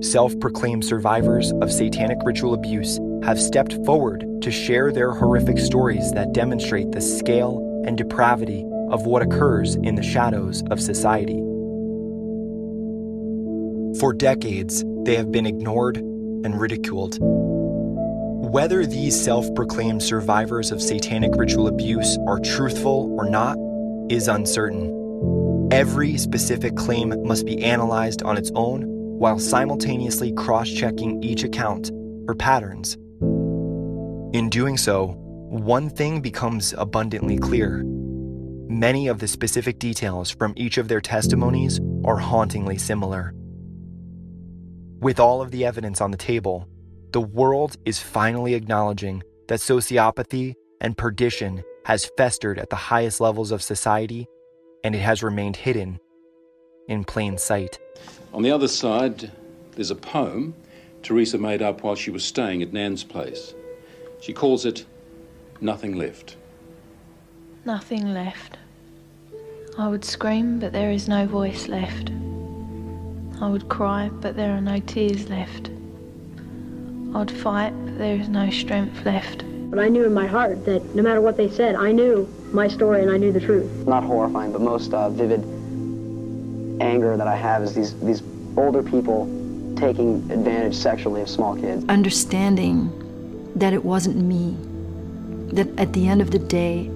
Self-proclaimed survivors of satanic ritual abuse have stepped forward to share their horrific stories that demonstrate the scale and depravity of what occurs in the shadows of society. For decades, they have been ignored and ridiculed. Whether these self-proclaimed survivors of satanic ritual abuse are truthful or not is uncertain. Every specific claim must be analyzed on its own while simultaneously cross-checking each account for patterns. In doing so, one thing becomes abundantly clear. Many of the specific details from each of their testimonies are hauntingly similar. With all of the evidence on the table, the world is finally acknowledging that sociopathy and perdition has festered at the highest levels of society, and it has remained hidden in plain sight. On the other side, there's a poem Teresa made up while she was staying at Nan's place. She calls it Nothing Left. Nothing left. I would scream, but there is no voice left. I would cry, but there are no tears left. I'd fight, but there is no strength left. But I knew in my heart that no matter what they said, I knew my story and I knew the truth. Not horrifying, but most vivid anger that I have is these older people taking advantage sexually of small kids. Understanding that it wasn't me, that at the end of the day,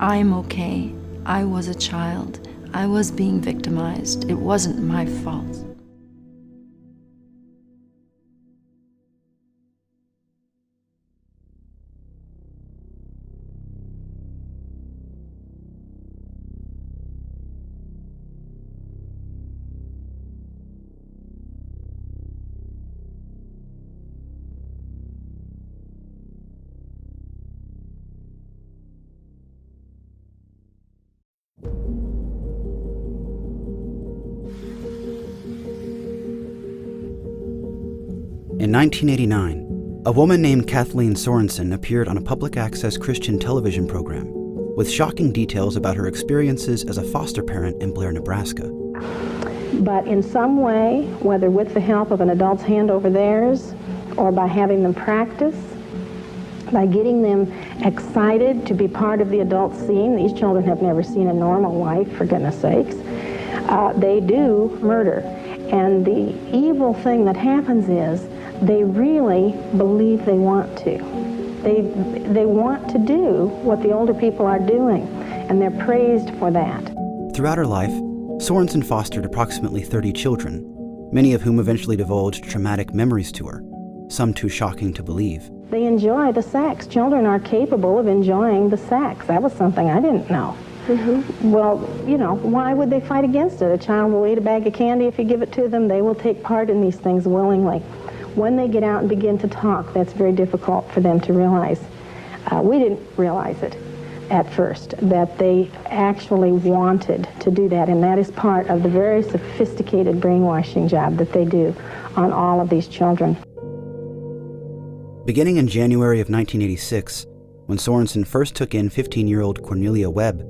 I'm okay. I was a child. I was being victimized. It wasn't my fault. In 1989, a woman named Kathleen Sorensen appeared on a public access Christian television program with shocking details about her experiences as a foster parent in Blair, Nebraska. But in some way, whether with the help of an adult's hand over theirs or by having them practice, by getting them excited to be part of the adult scene, these children have never seen a normal life, for goodness sakes, they do murder. And the evil thing that happens is they really believe they want to. They want to do what the older people are doing, and they're praised for that. Throughout her life, Sorensen fostered approximately 30 children, many of whom eventually divulged traumatic memories to her, some too shocking to believe. They enjoy the sex. Children are capable of enjoying the sex. That was something I didn't know. Mm-hmm. Well, you know, why would they fight against it? A child will eat a bag of candy if you give it to them. They will take part in these things willingly. When they get out and begin to talk, that's very difficult for them to realize. We didn't realize it at first, that they actually wanted to do that, and that is part of the very sophisticated brainwashing job that they do on all of these children. Beginning in January of 1986, when Sorensen first took in 15-year-old Cornelia Webb,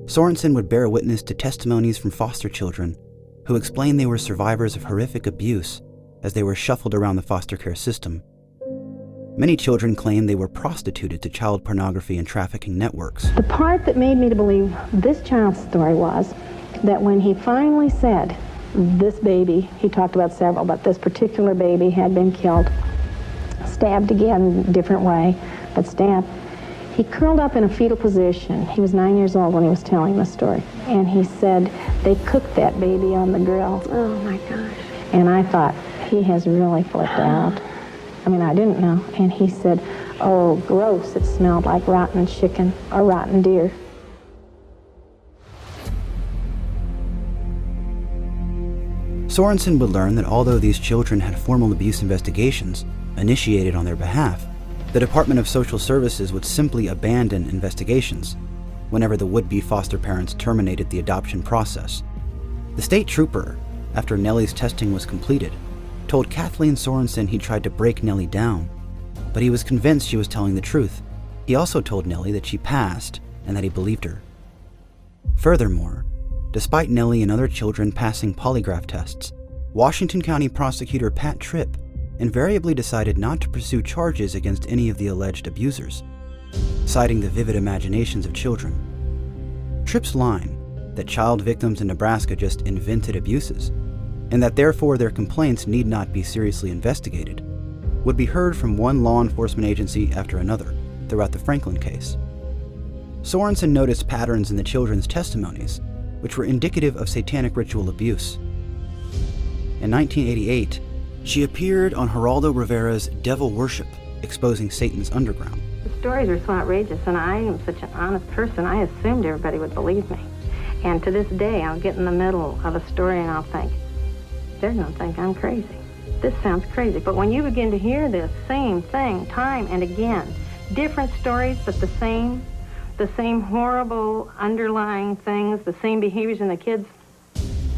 Sorensen would bear witness to testimonies from foster children who explained they were survivors of horrific abuse as they were shuffled around the foster care system. Many children claimed they were prostituted to child pornography and trafficking networks. The part that made me to believe this child's story was that when he finally said this baby, he talked about several, but this particular baby had been killed, stabbed again, different way, but stabbed. He curled up in a fetal position. He was 9 years old when he was telling the story. And he said, they cooked that baby on the grill. Oh my gosh. And I thought, he has really flipped out. I mean, I didn't know. And he said, oh, gross, it smelled like rotten chicken or rotten deer. Sorensen would learn that although these children had formal abuse investigations initiated on their behalf, the Department of Social Services would simply abandon investigations whenever the would-be foster parents terminated the adoption process. The state trooper, after Nellie's testing was completed, told Kathleen Sorensen he tried to break Nellie down, but he was convinced she was telling the truth. He also told Nellie that she passed and that he believed her. Furthermore, despite Nellie and other children passing polygraph tests, Washington County Prosecutor Pat Tripp invariably decided not to pursue charges against any of the alleged abusers, citing the vivid imaginations of children. Tripp's line that child victims in Nebraska just invented abuses and that therefore their complaints need not be seriously investigated, would be heard from one law enforcement agency after another throughout the Franklin case. Sorensen noticed patterns in the children's testimonies, which were indicative of satanic ritual abuse. In 1988, she appeared on Geraldo Rivera's Devil Worship, exposing Satan's underground. The stories are so outrageous, and I am such an honest person, I assumed everybody would believe me. And to this day, I'll get in the middle of a story and I'll think, they're going to think I'm crazy. This sounds crazy. But when you begin to hear this same thing time and again, different stories, but the same horrible underlying things, the same behaviors in the kids,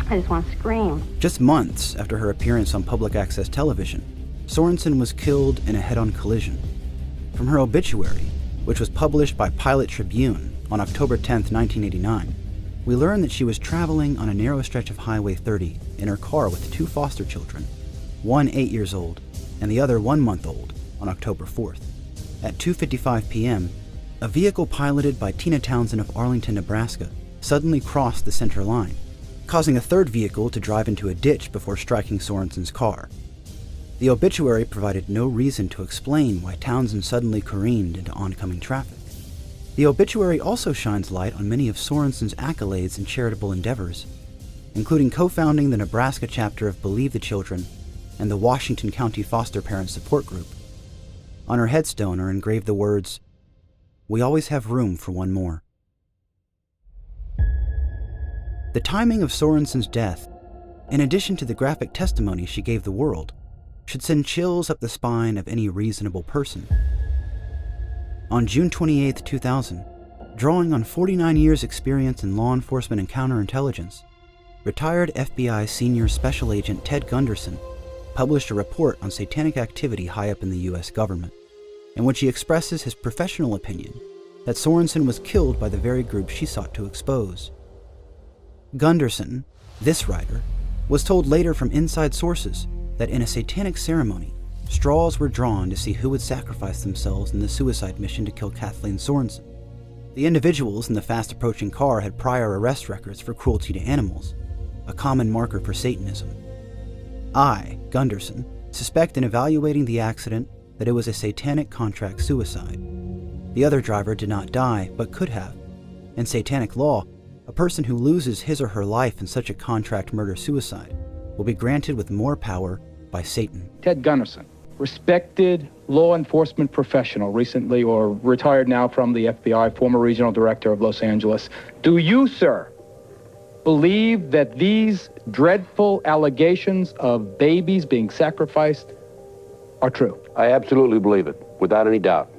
I just want to scream. Just months after her appearance on public access television, Sorensen was killed in a head-on collision. From her obituary, which was published by Pilot Tribune on October 10, 1989, we learn that she was traveling on a narrow stretch of Highway 30 in her car with two foster children, one 8 years old and the other 1 month old, on October 4th. At 2:55 p.m., a vehicle piloted by Tina Townsend of Arlington, Nebraska, suddenly crossed the center line, causing a third vehicle to drive into a ditch before striking Sorensen's car. The obituary provided no reason to explain why Townsend suddenly careened into oncoming traffic. The obituary also shines light on many of Sorensen's accolades and charitable endeavors, including co-founding the Nebraska chapter of Believe the Children and the Washington County Foster Parent Support Group. On her headstone are engraved the words, "We always have room for one more." The timing of Sorensen's death, in addition to the graphic testimony she gave the world, should send chills up the spine of any reasonable person. On June 28, 2000, drawing on 49 years' experience in law enforcement and counterintelligence, retired FBI Senior Special Agent Ted Gunderson published a report on satanic activity high up in the U.S. government, in which he expresses his professional opinion that Sorensen was killed by the very group she sought to expose. Gunderson, this writer, was told later from inside sources that in a satanic ceremony, straws were drawn to see who would sacrifice themselves in the suicide mission to kill Kathleen Sorensen. The individuals in the fast-approaching car had prior arrest records for cruelty to animals, a common marker for Satanism. I, Gunderson, suspect in evaluating the accident that it was a satanic contract suicide. The other driver did not die, but could have. In satanic law, a person who loses his or her life in such a contract murder-suicide will be granted with more power by Satan. Ted Gunderson, respected law enforcement professional, recently or retired now from the FBI, former regional director of Los Angeles. Do you, sir, believe that these dreadful allegations of babies being sacrificed are true? I absolutely believe it, without any doubt.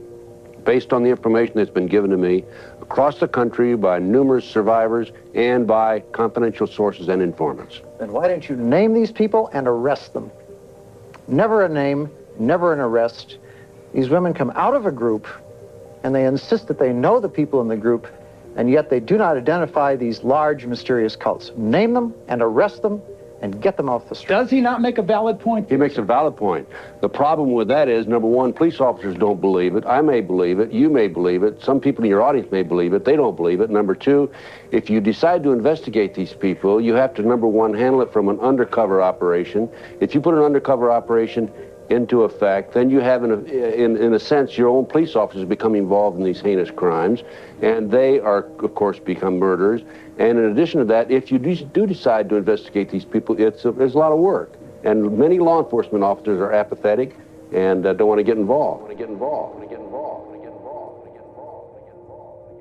Based on the information that's been given to me across the country by numerous survivors and by confidential sources and informants. Then why don't you name these people and arrest them? Never a name, never an arrest. These women come out of a group and they insist that they know the people in the group, and yet they do not identify these large, mysterious cults. Name them and arrest them and get them off the street. Does he not make a valid point? He makes a valid point. The problem with that is, number one, police officers don't believe it. I may believe it. You may believe it. Some people in your audience may believe it. They don't believe it. Number two, if you decide to investigate these people, you have to, number one, handle it from an undercover operation. If you put an undercover operation into effect, then you have, in a sense, your own police officers become involved in these heinous crimes, and they are, of course, become murderers. And in addition to that, if you do decide to investigate these people, there's a lot of work. And many law enforcement officers are apathetic and don't want to get involved.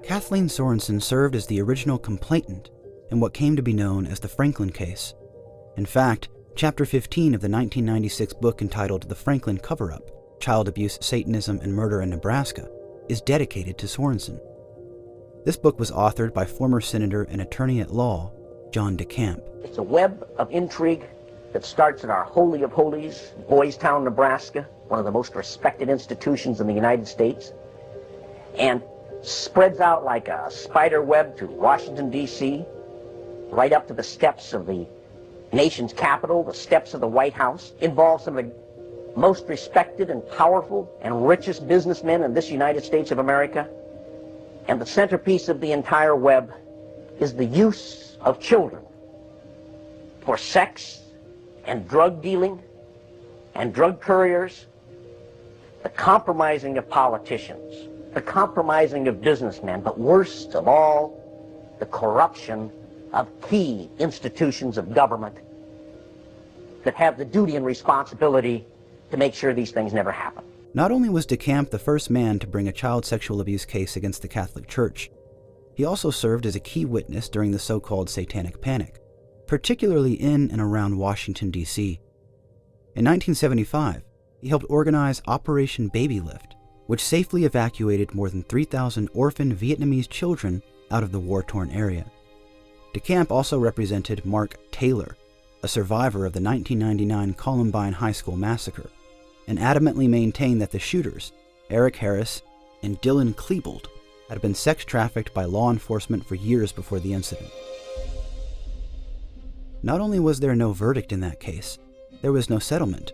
Kathleen Sorensen served as the original complainant in what came to be known as the Franklin case. In fact, Chapter 15 of the 1996 book entitled The Franklin Cover-Up, Child Abuse, Satanism, and Murder in Nebraska, is dedicated to Sorensen. This book was authored by former Senator and Attorney at Law, John DeCamp. It's a web of intrigue that starts in our Holy of Holies, Boys Town, Nebraska, one of the most respected institutions in the United States, and spreads out like a spider web to Washington, D.C., right up to the steps of the nation's capital, the steps of the White House, involves some of the most respected and powerful and richest businessmen in this United States of America. And the centerpiece of the entire web is the use of children for sex and drug dealing and drug couriers, the compromising of politicians, the compromising of businessmen, but worst of all, the corruption of key institutions of government that have the duty and responsibility to make sure these things never happen. Not only was DeCamp the first man to bring a child sexual abuse case against the Catholic Church, he also served as a key witness during the so-called Satanic Panic, particularly in and around Washington, D.C. In 1975, he helped organize Operation Baby Lift, which safely evacuated more than 3,000 orphaned Vietnamese children out of the war-torn area. DeCamp also represented Mark Taylor, a survivor of the 1999 Columbine High School massacre, and adamantly maintained that the shooters, Eric Harris and Dylan Klebold, had been sex trafficked by law enforcement for years before the incident. Not only was there no verdict in that case, there was no settlement.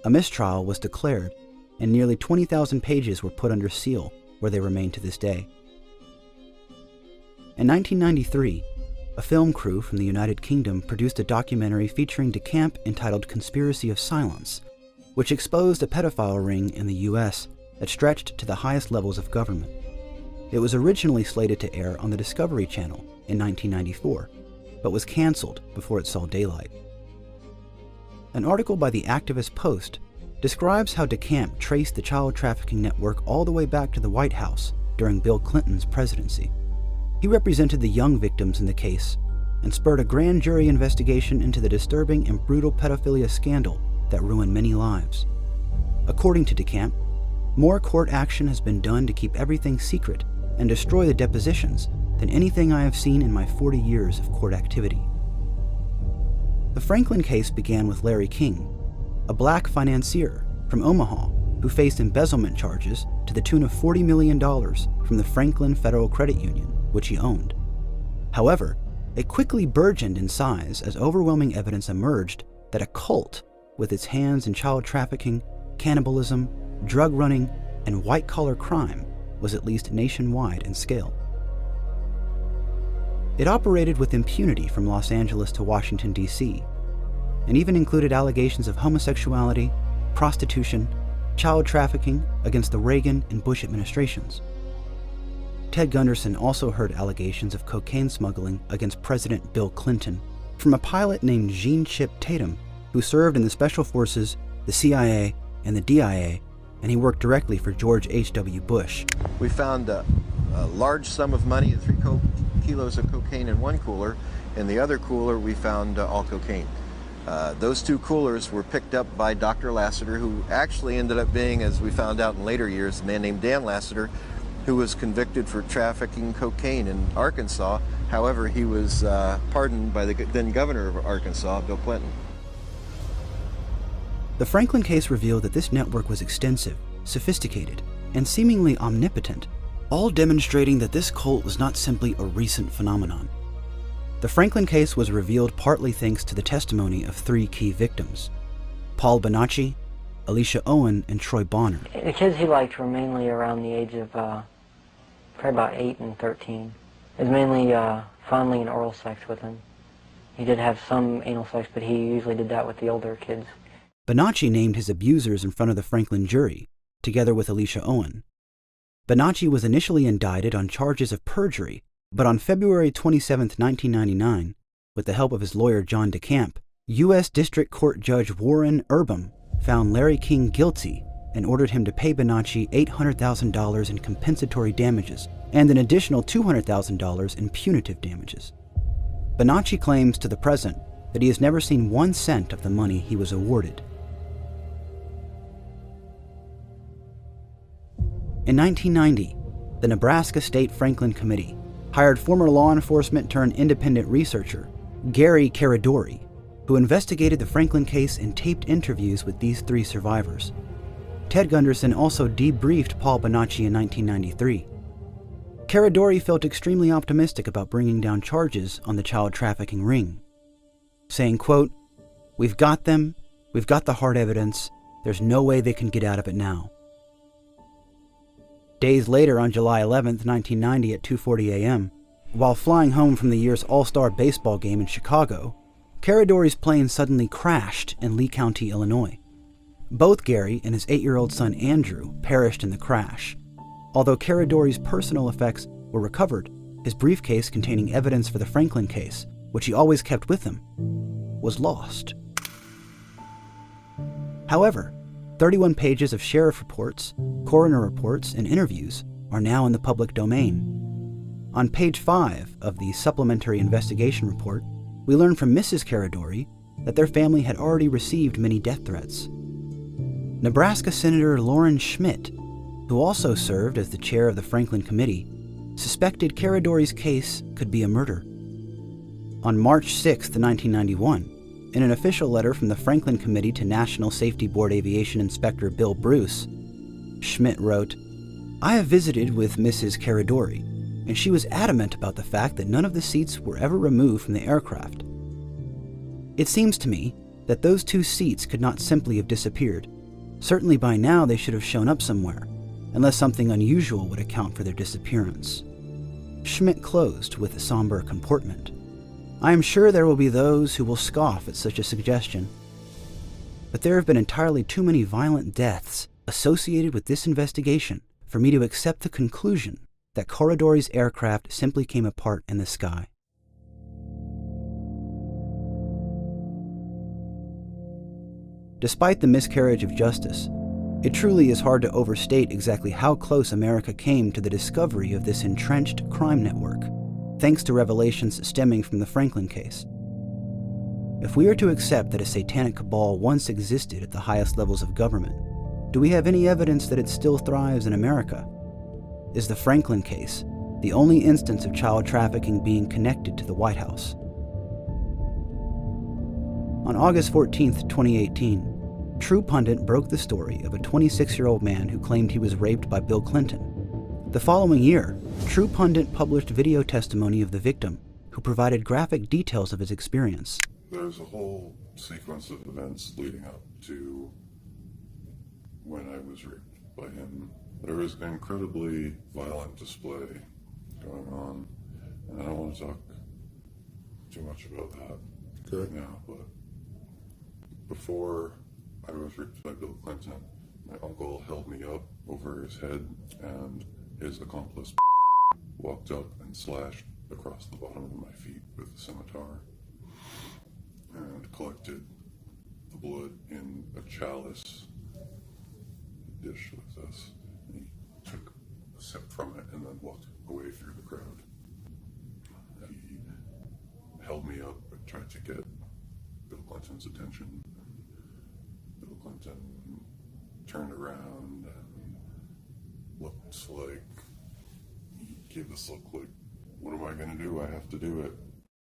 A mistrial was declared, and nearly 20,000 pages were put under seal, where they remain to this day. In 1993, a film crew from the United Kingdom produced a documentary featuring DeCamp entitled Conspiracy of Silence, which exposed a pedophile ring in the U.S. that stretched to the highest levels of government. It was originally slated to air on the Discovery Channel in 1994, but was canceled before it saw daylight. An article by the Activist Post describes how DeCamp traced the child trafficking network all the way back to the White House during Bill Clinton's presidency. He represented the young victims in the case and spurred a grand jury investigation into the disturbing and brutal pedophilia scandal that ruined many lives. According to DeCamp, more court action has been done to keep everything secret and destroy the depositions than anything I have seen in my 40 years of court activity. The Franklin case began with Larry King, a black financier from Omaha who faced embezzlement charges to the tune of $40 million from the Franklin Federal Credit Union, which he owned. However, it quickly burgeoned in size as overwhelming evidence emerged that a cult with its hands in child trafficking, cannibalism, drug running, and white-collar crime was at least nationwide in scale. It operated with impunity from Los Angeles to Washington, D.C., and even included allegations of homosexuality, prostitution, child trafficking against the Reagan and Bush administrations. Ted Gunderson also heard allegations of cocaine smuggling against President Bill Clinton from a pilot named Gene Chip Tatum, who served in the Special Forces, the CIA, and the DIA, and he worked directly for George H.W. Bush. We found a large sum of money, 3 kilos of cocaine in one cooler. In the other cooler, we found all cocaine. Those 2 coolers were picked up by Dr. Lassiter, who actually ended up being, as we found out in later years, a man named Dan Lassiter, who was convicted for trafficking cocaine in Arkansas. However, he was pardoned by the then governor of Arkansas, Bill Clinton. The Franklin case revealed that this network was extensive, sophisticated, and seemingly omnipotent, all demonstrating that this cult was not simply a recent phenomenon. The Franklin case was revealed partly thanks to the testimony of 3 key victims: Paul Bonacci, Alicia Owen, and Troy Bonner. The kids he liked were mainly around the age of probably about 8 and 13. It was mainly fondling and oral sex with them. He did have some anal sex, but he usually did that with the older kids. Bonacci named his abusers in front of the Franklin jury, together with Alicia Owen. Bonacci was initially indicted on charges of perjury, but on February 27, 1999, with the help of his lawyer John DeCamp, U.S. District Court Judge Warren Urbam found Larry King guilty and ordered him to pay Bonacci $800,000 in compensatory damages and an additional $200,000 in punitive damages. Bonacci claims to the present that he has never seen 1 cent of the money he was awarded. In 1990, the Nebraska State Franklin Committee hired former law enforcement turned independent researcher Gary Caradori, who investigated the Franklin case and taped interviews with these 3 survivors. Ted Gunderson also debriefed Paul Bonacci in 1993. Caradori felt extremely optimistic about bringing down charges on the child trafficking ring, saying, quote, "We've got them, we've got the hard evidence, there's no way they can get out of it now." Days later, on July 11, 1990 at 2:40 a.m., while flying home from the year's All-Star baseball game in Chicago, Caradori's plane suddenly crashed in Lee County, Illinois. Both Gary and his 8-year-old son Andrew perished in the crash. Although Caradori's personal effects were recovered, his briefcase containing evidence for the Franklin case, which he always kept with him, was lost. However, 31 pages of sheriff reports, coroner reports, and interviews are now in the public domain. On page 5 of the supplementary investigation report, we learn from Mrs. Caradori that their family had already received many death threats. Nebraska Senator Lauren Schmidt, who also served as the chair of the Franklin Committee, suspected Caradori's case could be a murder. On March 6, 1991, in an official letter from the Franklin Committee to National Safety Board Aviation Inspector Bill Bruce, Schmidt wrote, "I have visited with Mrs. Caradori, and she was adamant about the fact that none of the seats were ever removed from the aircraft. It seems to me that those 2 seats could not simply have disappeared. Certainly by now they should have shown up somewhere, unless something unusual would account for their disappearance." Schmidt closed with a somber comportment. "I am sure there will be those who will scoff at such a suggestion, but there have been entirely too many violent deaths associated with this investigation for me to accept the conclusion that Caradori's aircraft simply came apart in the sky." Despite the miscarriage of justice, it truly is hard to overstate exactly how close America came to the discovery of this entrenched crime network, thanks to revelations stemming from the Franklin case. If we are to accept that a satanic cabal once existed at the highest levels of government, do we have any evidence that it still thrives in America? Is the Franklin case the only instance of child trafficking being connected to the White House? On August 14, 2018, True Pundit broke the story of a 26-year-old man who claimed he was raped by Bill Clinton. The following year, True Pundit published video testimony of the victim, who provided graphic details of his experience. There's a whole sequence of events leading up to when I was raped by him. There was an incredibly violent display going on, and I don't want to talk too much about that right now, but before I was raped by Bill Clinton, my uncle held me up over his head, and his accomplice walked up and slashed across the bottom of my feet with a scimitar and collected the blood in a chalice dish like this. He took a sip from it and then walked away through the crowd. He held me up and tried to get Bill Clinton's attention. Bill Clinton turned around and looked like, he gave this look like, what am I going to do? I have to do it.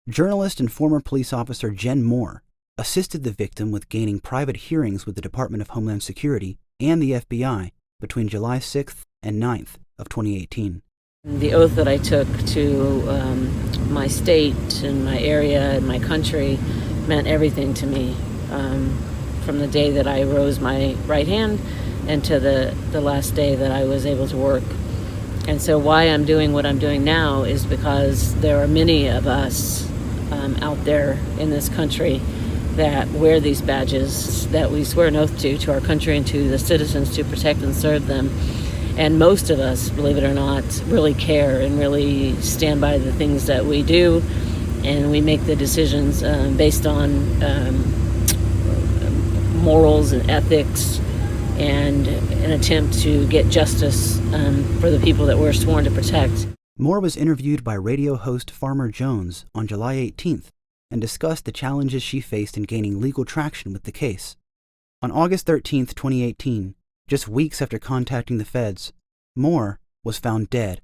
Journalist and former police officer Jen Moore assisted the victim with gaining private hearings with the Department of Homeland Security and the FBI between July 6th and 9th of 2018. The oath that I took to my state and my area and my country meant everything to me. From the day that I rose my right hand and to the last day that I was able to work. And so why I'm doing what I'm doing now is because there are many of us out there in this country that wear these badges that we swear an oath to our country and to the citizens to protect and serve them. And most of us, believe it or not, really care and really stand by the things that we do, and we make the decisions based on morals and ethics and an attempt to get justice for the people that we're sworn to protect. Moore was interviewed by radio host Farmer Jones on July 18th and discussed the challenges she faced in gaining legal traction with the case. On August 13th, 2018, just weeks after contacting the feds, Moore was found dead.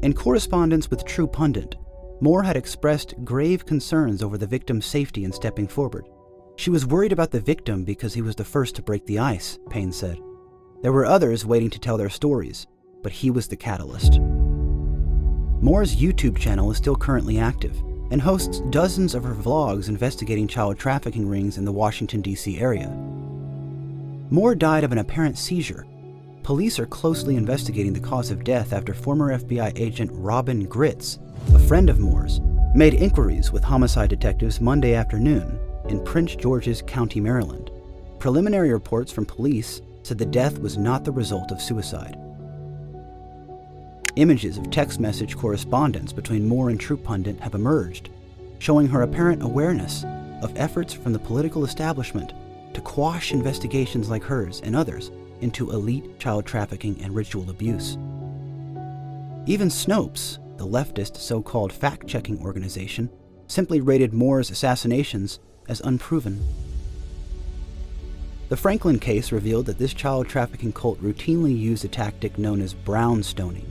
In correspondence with True Pundit, Moore had expressed grave concerns over the victim's safety in stepping forward. She was worried about the victim because he was the first to break the ice, Payne said. There were others waiting to tell their stories, but he was the catalyst. Moore's YouTube channel is still currently active and hosts dozens of her vlogs investigating child trafficking rings in the Washington, D.C. area. Moore died of an apparent seizure. police are closely investigating the cause of death after former FBI agent Robin Gritz, a friend of Moore's, made inquiries with homicide detectives Monday afternoon in Prince George's County, Maryland. Preliminary reports from police said the death was not the result of suicide. Images of text message correspondence between Moore and True Pundit have emerged, showing her apparent awareness of efforts from the political establishment to quash investigations like hers and others into elite child trafficking and ritual abuse. Even Snopes, the leftist so-called fact-checking organization, simply rated Moore's assassinations as unproven. The Franklin case revealed that this child trafficking cult routinely used a tactic known as brownstoning,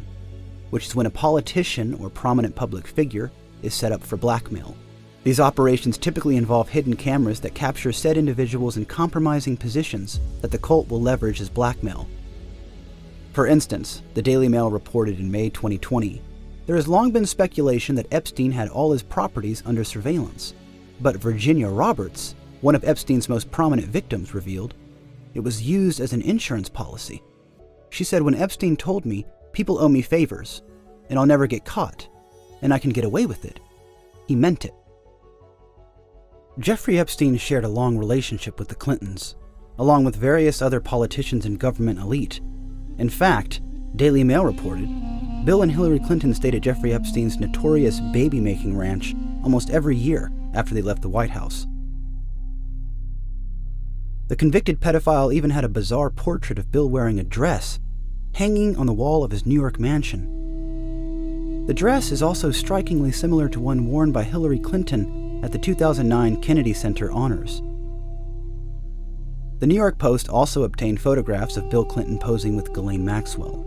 which is when a politician or prominent public figure is set up for blackmail. These operations typically involve hidden cameras that capture said individuals in compromising positions that the cult will leverage as blackmail. For instance, the Daily Mail reported in May 2020, there has long been speculation that Epstein had all his properties under surveillance. But Virginia Roberts, one of Epstein's most prominent victims, revealed it was used as an insurance policy. She said, "When Epstein told me, people owe me favors, and I'll never get caught, and I can get away with it, he meant it." Jeffrey Epstein shared a long relationship with the Clintons, along with various other politicians and government elite. In fact, Daily Mail reported, Bill and Hillary Clinton stayed at Jeffrey Epstein's notorious baby-making ranch almost every year after they left the White House. The convicted pedophile even had a bizarre portrait of Bill wearing a dress hanging on the wall of his New York mansion. The dress is also strikingly similar to one worn by Hillary Clinton at the 2009 Kennedy Center honors. The New York Post also obtained photographs of Bill Clinton posing with Ghislaine Maxwell.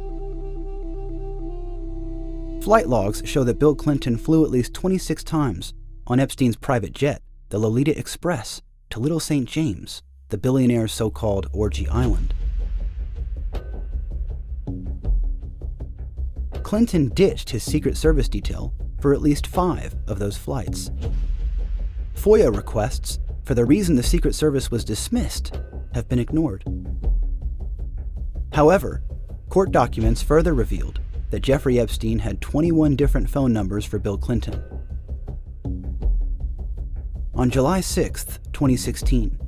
Flight logs show that Bill Clinton flew at least 26 times on Epstein's private jet, the Lolita Express, to Little St. James, the billionaire's so-called orgy island. Clinton ditched his Secret Service detail for at least 5 of those flights. FOIA requests for the reason the Secret Service was dismissed have been ignored. However, court documents further revealed that Jeffrey Epstein had 21 different phone numbers for Bill Clinton. On July 6, 2016,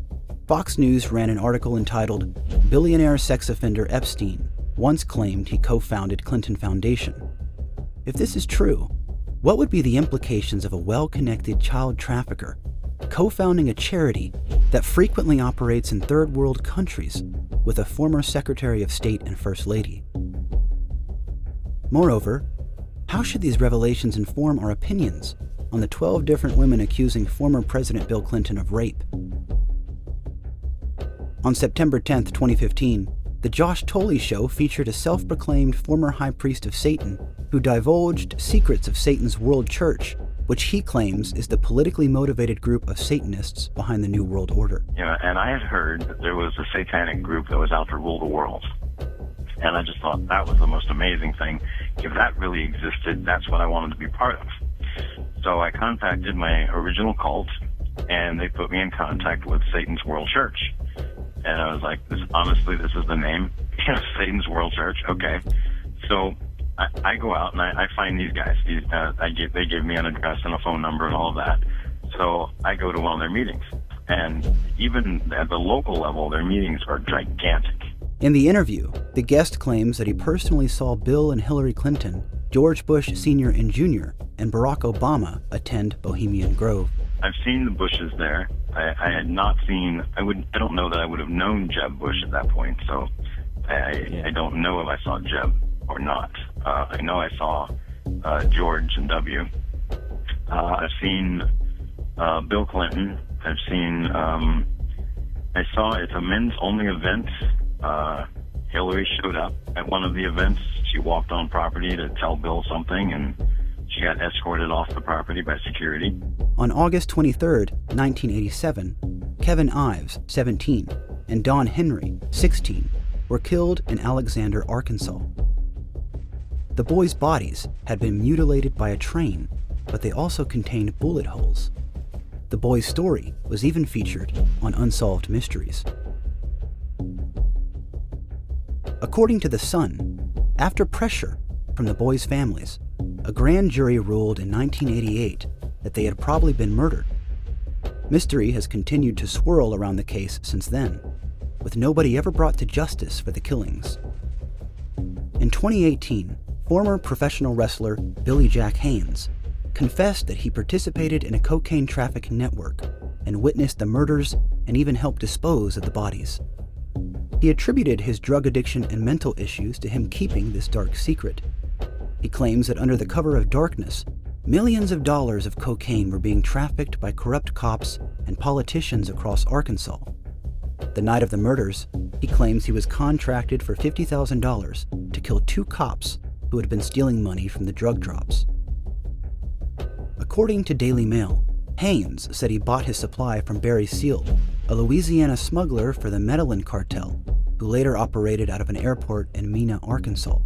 Fox News ran an article entitled, "Billionaire Sex Offender Epstein Once Claimed He Co-Founded Clinton Foundation." If this is true, what would be the implications of a well-connected child trafficker co-founding a charity that frequently operates in third world countries with a former Secretary of State and First Lady? Moreover, how should these revelations inform our opinions on the 12 different women accusing former President Bill Clinton of rape? On September 10, 2015, The Josh Tolley Show featured a self-proclaimed former high priest of Satan who divulged secrets of Satan's World Church, which he claims is the politically motivated group of Satanists behind the New World Order. And I had heard that there was a satanic group that was out to rule the world. And I just thought that was the most amazing thing. If that really existed, that's what I wanted to be part of. So I contacted my original cult, and they put me in contact with Satan's World Church. And I was like, honestly, this is the name? Satan's World Church? Okay. So I go out and I find these guys. They gave me an address and a phone number and all of that. So I go to one of their meetings. And even at the local level, their meetings are gigantic. In the interview, the guest claims that he personally saw Bill and Hillary Clinton, George Bush Sr. and Jr., and Barack Obama attend Bohemian Grove. I've seen the Bushes there. I had not seen, I don't know that I would have known Jeb Bush at that point, so I don't know if I saw Jeb or not. I know I saw George and W. I've seen Bill Clinton. I've seen, I saw it's a men's only event. Hillary showed up at one of the events. She walked on property to tell Bill something, and she got escorted off the property by security. On August 23, 1987, Kevin Ives, 17, and Don Henry, 16, were killed in Alexander, Arkansas. The boys' bodies had been mutilated by a train, but they also contained bullet holes. The boys' story was even featured on Unsolved Mysteries. According to The Sun, after pressure from the boys' families, a grand jury ruled in 1988 that they had probably been murdered. Mystery has continued to swirl around the case since then, with nobody ever brought to justice for the killings. In 2018, former professional wrestler Billy Jack Haynes confessed that he participated in a cocaine trafficking network and witnessed the murders and even helped dispose of the bodies. He attributed his drug addiction and mental issues to him keeping this dark secret. He claims that under the cover of darkness, millions of dollars of cocaine were being trafficked by corrupt cops and politicians across Arkansas. The night of the murders, he claims he was contracted for $50,000 to kill 2 cops who had been stealing money from the drug drops. According to Daily Mail, Haynes said he bought his supply from Barry Seal, a Louisiana smuggler for the Medellin cartel, who later operated out of an airport in Mena, Arkansas.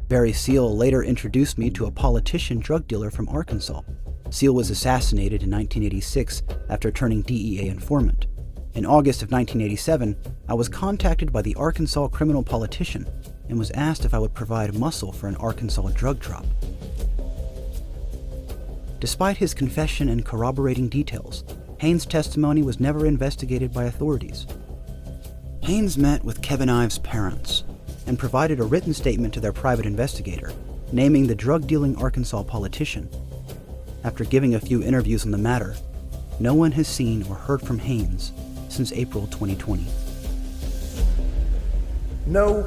Barry Seal later introduced me to a politician drug dealer from Arkansas. Seal was assassinated in 1986 after turning DEA informant. In August of 1987, I was contacted by the Arkansas criminal politician and was asked if I would provide muscle for an Arkansas drug drop. Despite his confession and corroborating details, Haynes' testimony was never investigated by authorities. Haynes met with Kevin Ives' parents and provided a written statement to their private investigator, naming the drug-dealing Arkansas politician. After giving a few interviews on the matter, no one has seen or heard from Haynes since April 2020. No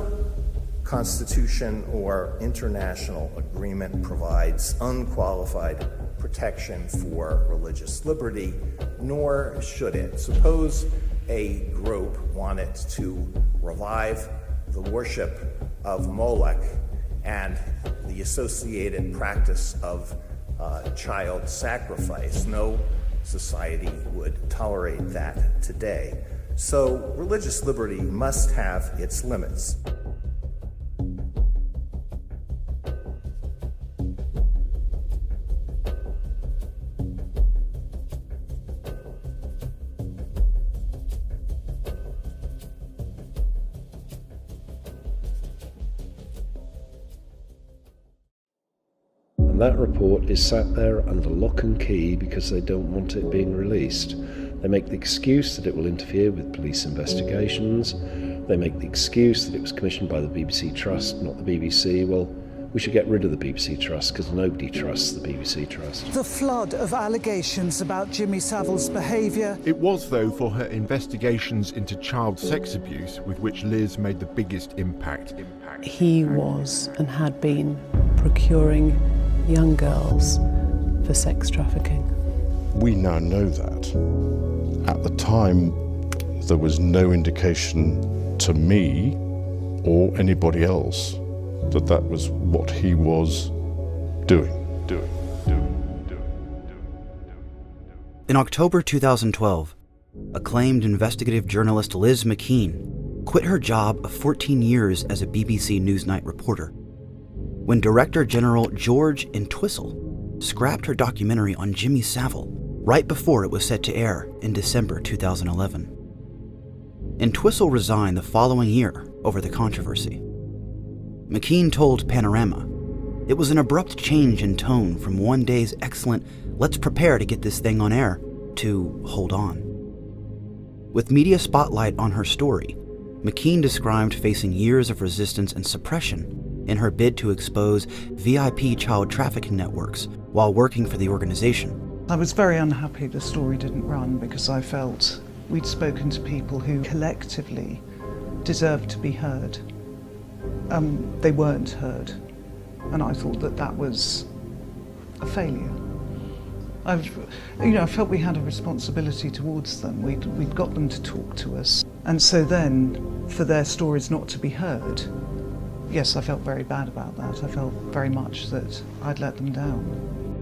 constitution or international agreement provides unqualified protection for religious liberty, nor should it. Suppose a group wanted to revive the worship of Molech and the associated practice of child sacrifice. No society would tolerate that today. So religious liberty must have its limits. And that report is sat there under lock and key because they don't want it being released. They make the excuse that it will interfere with police investigations. They make the excuse that it was commissioned by the BBC Trust, not the BBC. Well, we should get rid of the BBC Trust because nobody trusts the BBC Trust. The flood of allegations about Jimmy Savile's behaviour. It was, though, for her investigations into child sex abuse with which Liz made the biggest impact. He was and had been procuring young girls for sex trafficking. We now know that. At the time, there was no indication to me or anybody else that that was what he was doing. In October 2012, acclaimed investigative journalist Liz McKean quit her job of 14 years as a BBC Newsnight reporter when Director General George Entwistle scrapped her documentary on Jimmy Savile right before it was set to air in December 2011. Entwistle resigned the following year over the controversy. McKean told Panorama, "It was an abrupt change in tone from one day's excellent, let's prepare to get this thing on air, to hold on." With media spotlight on her story, McKean described facing years of resistance and suppression in her bid to expose VIP child trafficking networks while working for the organization. I was very unhappy the story didn't run because I felt we'd spoken to people who collectively deserved to be heard. They weren't heard, and I thought that that was a failure. I felt we had a responsibility towards them. We'd got them to talk to us, and so then for their stories not to be heard, yes, I felt very bad about that. I felt very much that I'd let them down.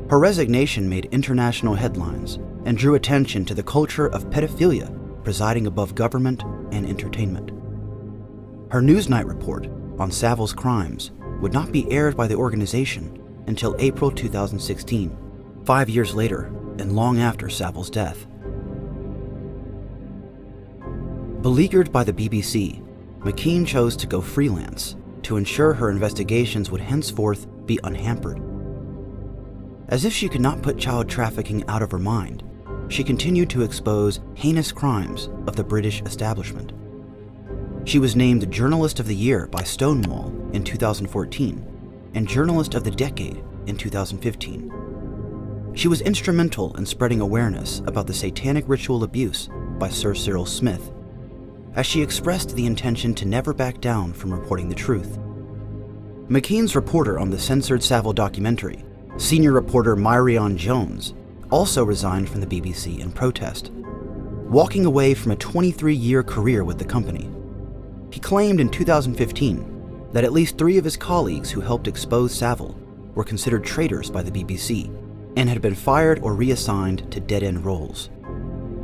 Her resignation made international headlines and drew attention to the culture of pedophilia presiding above government and entertainment. Her Newsnight report on Savile's crimes would not be aired by the organization until April 2016, 5 years later and long after Savile's death. Beleaguered by the BBC, McKean chose to go freelance to ensure her investigations would henceforth be unhampered. As if she could not put child trafficking out of her mind, she continued to expose heinous crimes of the British establishment. She was named Journalist of the Year by Stonewall in 2014 and Journalist of the Decade in 2015. She was instrumental in spreading awareness about the satanic ritual abuse by Sir Cyril Smith, as she expressed the intention to never back down from reporting the truth. McKean's reporter on the censored Savile documentary, senior reporter Myrion Jones, also resigned from the BBC in protest, walking away from a 23-year career with the company. He claimed in 2015 that at least 3 of his colleagues who helped expose Savile were considered traitors by the BBC and had been fired or reassigned to dead-end roles.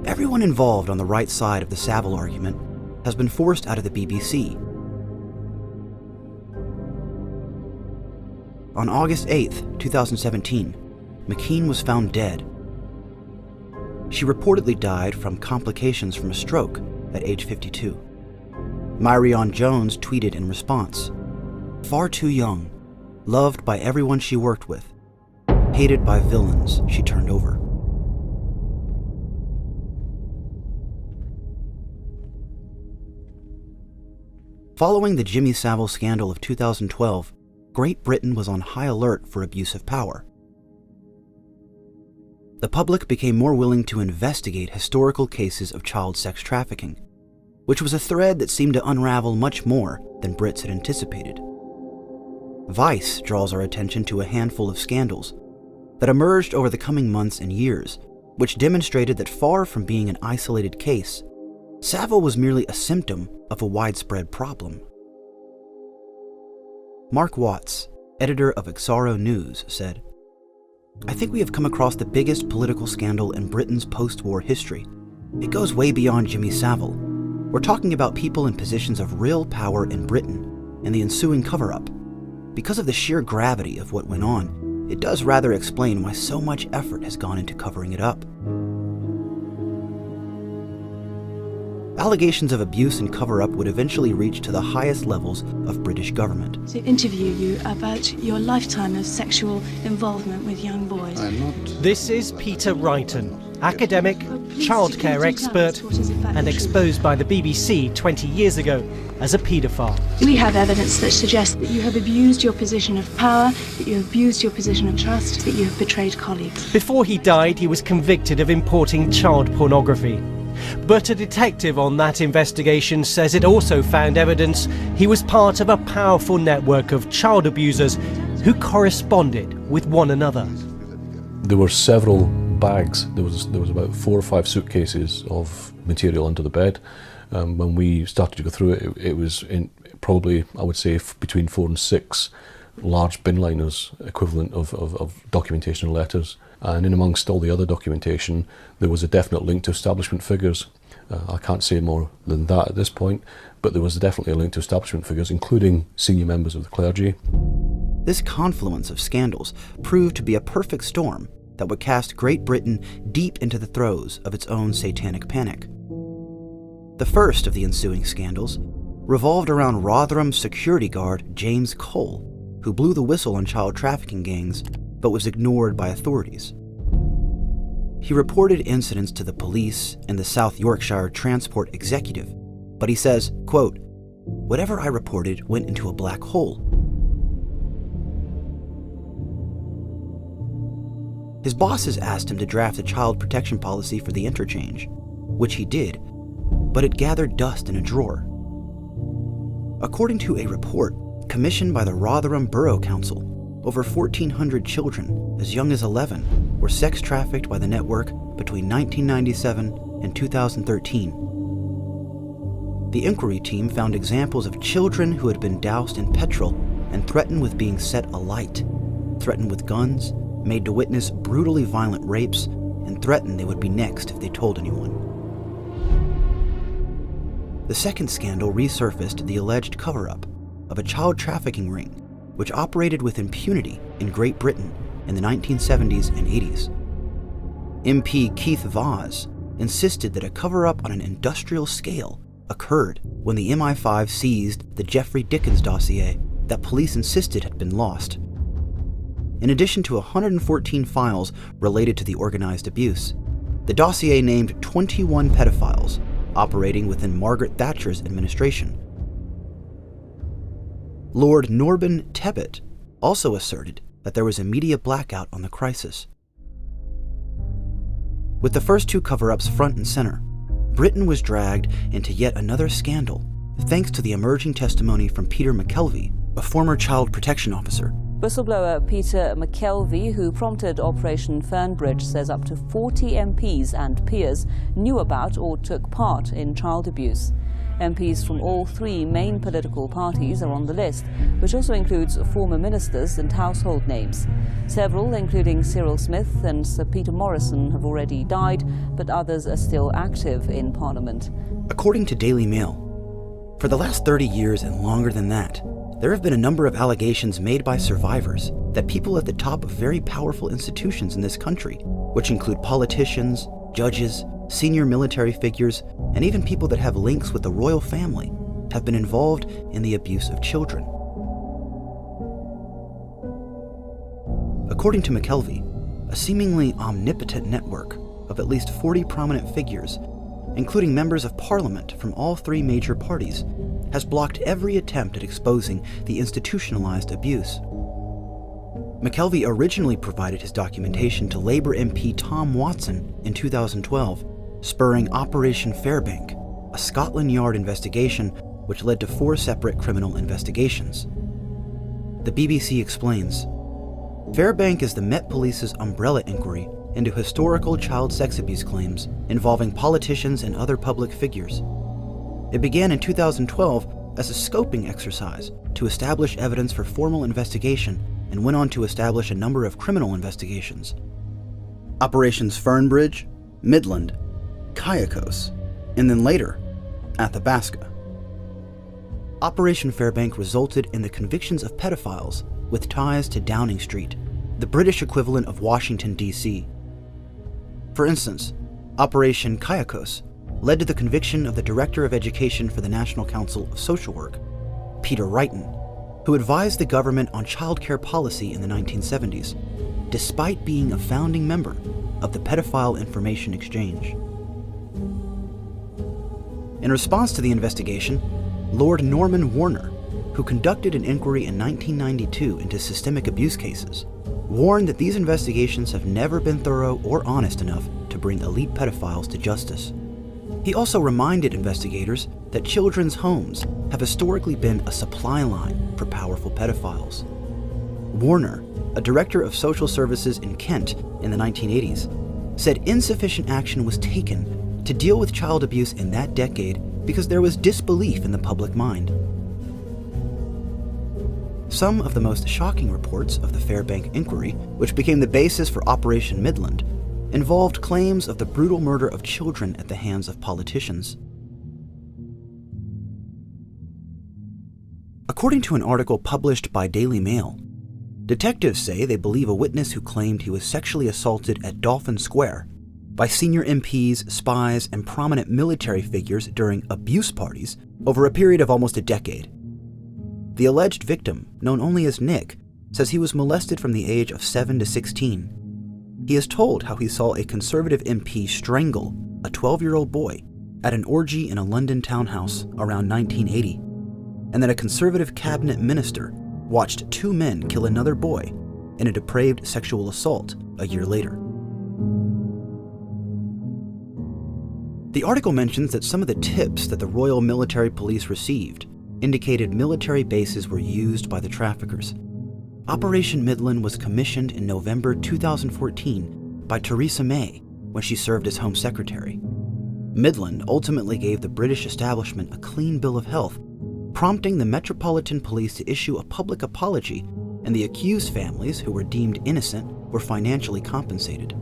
Everyone involved on the right side of the Savile argument has been forced out of the BBC. On August 8, 2017, McKean was found dead. She reportedly died from complications from a stroke at age 52. Myrion Jones tweeted in response, "Far too young, loved by everyone she worked with, hated by villains she turned over." Following the Jimmy Savile scandal of 2012, Great Britain was on high alert for abuse of power. The public became more willing to investigate historical cases of child sex trafficking, which was a thread that seemed to unravel much more than Brits had anticipated. Vice draws our attention to a handful of scandals that emerged over the coming months and years, which demonstrated that far from being an isolated case, Savile was merely a symptom of a widespread problem. Mark Watts, editor of Exaro News, said, "I think we have come across the biggest political scandal in Britain's post-war history. It goes way beyond Jimmy Savile. We're talking about people in positions of real power in Britain and the ensuing cover-up. Because of the sheer gravity of what went on, it does rather explain why so much effort has gone into covering it up." Allegations of abuse and cover-up would eventually reach to the highest levels of British government. To interview you about your lifetime of sexual involvement with young boys. This is Peter Wrighton, academic, childcare expert, and exposed by the BBC 20 years ago as a paedophile. We have evidence that suggests that you have abused your position of power, that you have abused your position of trust, that you have betrayed colleagues. Before he died, he was convicted of importing child pornography. But a detective on that investigation says it also found evidence he was part of a powerful network of child abusers who corresponded with one another. There were several bags. There was about 4 or 5 suitcases of material under the bed. When we started to go through it, it was in probably, I would say, between 4 and 6 large bin liners equivalent of documentation and letters. And in amongst all the other documentation, there was a definite link to establishment figures. I can't say more than that at this point, but there was definitely a link to establishment figures, including senior members of the clergy. This confluence of scandals proved to be a perfect storm that would cast Great Britain deep into the throes of its own satanic panic. The first of the ensuing scandals revolved around Rotherham security guard James Cole, who blew the whistle on child trafficking gangs but was ignored by authorities. He reported incidents to the police and the South Yorkshire Transport Executive, but he says, quote, "Whatever I reported went into a black hole." His bosses asked him to draft a child protection policy for the interchange, which he did, but it gathered dust in a drawer. According to a report commissioned by the Rotherham Borough Council, over 1,400 children as young as 11 were sex trafficked by the network between 1997 and 2013. The inquiry team found examples of children who had been doused in petrol and threatened with being set alight, threatened with guns, made to witness brutally violent rapes, and threatened they would be next if they told anyone. The second scandal resurfaced the alleged cover-up of a child trafficking ring which operated with impunity in Great Britain in the 1970s and 80s. MP Keith Vaz insisted that a cover-up on an industrial scale occurred when the MI5 seized the Jeffrey Dickens dossier that police insisted had been lost. In addition to 114 files related to the organized abuse, the dossier named 21 pedophiles operating within Margaret Thatcher's administration. Lord Norman Tebbit also asserted that there was a media blackout on the crisis. With the first two cover-ups front and center, Britain was dragged into yet another scandal thanks to the emerging testimony from Peter McKelvey, a former child protection officer. Whistleblower Peter McKelvey, who prompted Operation Fernbridge, says up to 40 MPs and peers knew about or took part in child abuse. MPs from all three main political parties are on the list, which also includes former ministers and household names. Several, including Cyril Smith and Sir Peter Morrison, have already died, but others are still active in Parliament. According to Daily Mail, for the last 30 years and longer than that, there have been a number of allegations made by survivors that people at the top of very powerful institutions in this country, which include politicians, judges, senior military figures, and even people that have links with the royal family, have been involved in the abuse of children. According to McKelvey, a seemingly omnipotent network of at least 40 prominent figures, including members of parliament from all three major parties, has blocked every attempt at exposing the institutionalized abuse. McKelvey originally provided his documentation to Labour MP Tom Watson in 2012, spurring Operation Fairbank, a Scotland Yard investigation which led to 4 separate criminal investigations. The BBC explains, Fairbank is the Met Police's umbrella inquiry into historical child sex abuse claims involving politicians and other public figures. It began in 2012 as a scoping exercise to establish evidence for formal investigation and went on to establish a number of criminal investigations. Operations Fernbridge, Midland, Kayakos, and then later, Athabasca. Operation Fairbank resulted in the convictions of pedophiles with ties to Downing Street, the British equivalent of Washington, D.C. For instance, Operation Kayakos led to the conviction of the Director of Education for the National Council of Social Work, Peter Wrighton, who advised the government on childcare policy in the 1970s, despite being a founding member of the Pedophile Information Exchange. In response to the investigation, Lord Norman Warner, who conducted an inquiry in 1992 into systemic abuse cases, warned that these investigations have never been thorough or honest enough to bring elite pedophiles to justice. He also reminded investigators that children's homes have historically been a supply line for powerful pedophiles. Warner, a director of social services in Kent in the 1980s, said insufficient action was taken to deal with child abuse in that decade because there was disbelief in the public mind. Some of the most shocking reports of the Fairbank inquiry, which became the basis for Operation Midland, involved claims of the brutal murder of children at the hands of politicians. According to an article published by Daily Mail, detectives say they believe a witness who claimed he was sexually assaulted at Dolphin Square by senior MPs, spies, and prominent military figures during abuse parties over a period of almost a decade. The alleged victim, known only as Nick, says he was molested from the age of 7 to 16. He is told how he saw a Conservative MP strangle a 12-year-old boy at an orgy in a London townhouse around 1980, and that a Conservative cabinet minister watched 2 men kill another boy in a depraved sexual assault a year later. The article mentions that some of the tips that the Royal Military Police received indicated military bases were used by the traffickers. Operation Midland was commissioned in November 2014 by Theresa May when she served as Home Secretary. Midland ultimately gave the British establishment a clean bill of health, prompting the Metropolitan Police to issue a public apology, and the accused families, who were deemed innocent, were financially compensated.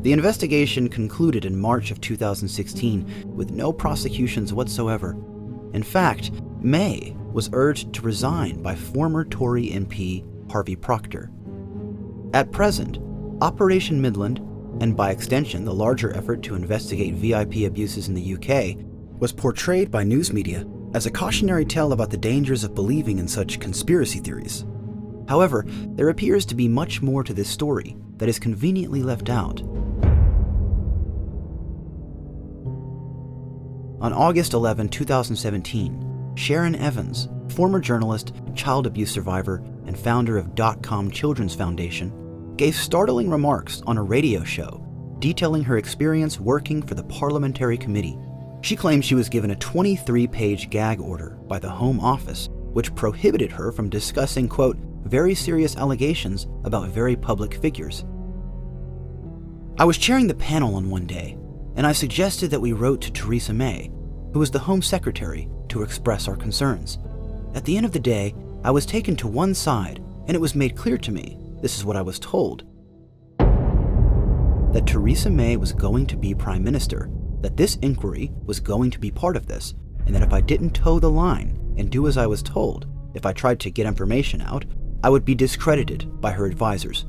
The investigation concluded in March of 2016 with no prosecutions whatsoever. In fact, May was urged to resign by former Tory MP Harvey Proctor. At present, Operation Midland, and by extension the larger effort to investigate VIP abuses in the UK, was portrayed by news media as a cautionary tale about the dangers of believing in such conspiracy theories. However, there appears to be much more to this story that is conveniently left out. On August 11, 2017, Sharon Evans, former journalist, child abuse survivor, and founder of .com Children's Foundation, gave startling remarks on a radio show detailing her experience working for the Parliamentary Committee. She claimed she was given a 23-page gag order by the Home Office, which prohibited her from discussing, quote, very serious allegations about very public figures. I was chairing the panel on one day, and I suggested that we wrote to Theresa May, who was the Home Secretary, to express our concerns. At the end of the day, I was taken to one side, and it was made clear to me, this is what I was told, that Theresa May was going to be Prime Minister, that this inquiry was going to be part of this, and that if I didn't toe the line and do as I was told, if I tried to get information out, I would be discredited by her advisors.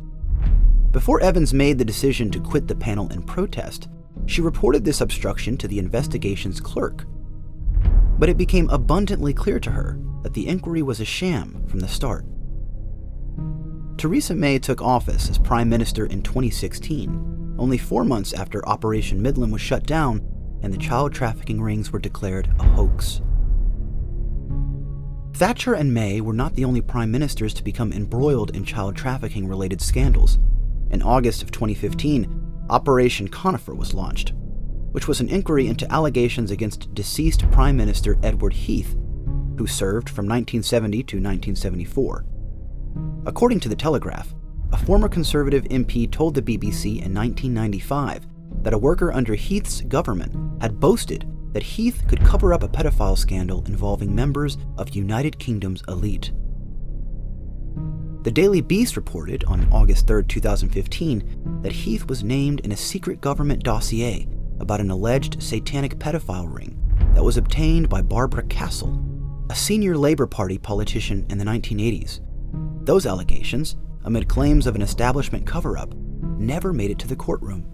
Before Evans made the decision to quit the panel in protest, she reported this obstruction to the investigation's clerk. But it became abundantly clear to her that the inquiry was a sham from the start. Theresa May took office as Prime Minister in 2016, only 4 months after Operation Midland was shut down and the child trafficking rings were declared a hoax. Thatcher and May were not the only prime ministers to become embroiled in child trafficking-related scandals. In August of 2015, Operation Conifer was launched, which was an inquiry into allegations against deceased Prime Minister Edward Heath, who served from 1970 to 1974. According to The Telegraph, a former Conservative MP told the BBC in 1995 that a worker under Heath's government had boasted that Heath could cover up a pedophile scandal involving members of United Kingdom's elite. The Daily Beast reported on August 3, 2015, that Heath was named in a secret government dossier about an alleged satanic pedophile ring that was obtained by Barbara Castle, a senior Labour Party politician in the 1980s. Those allegations, amid claims of an establishment cover-up, never made it to the courtroom.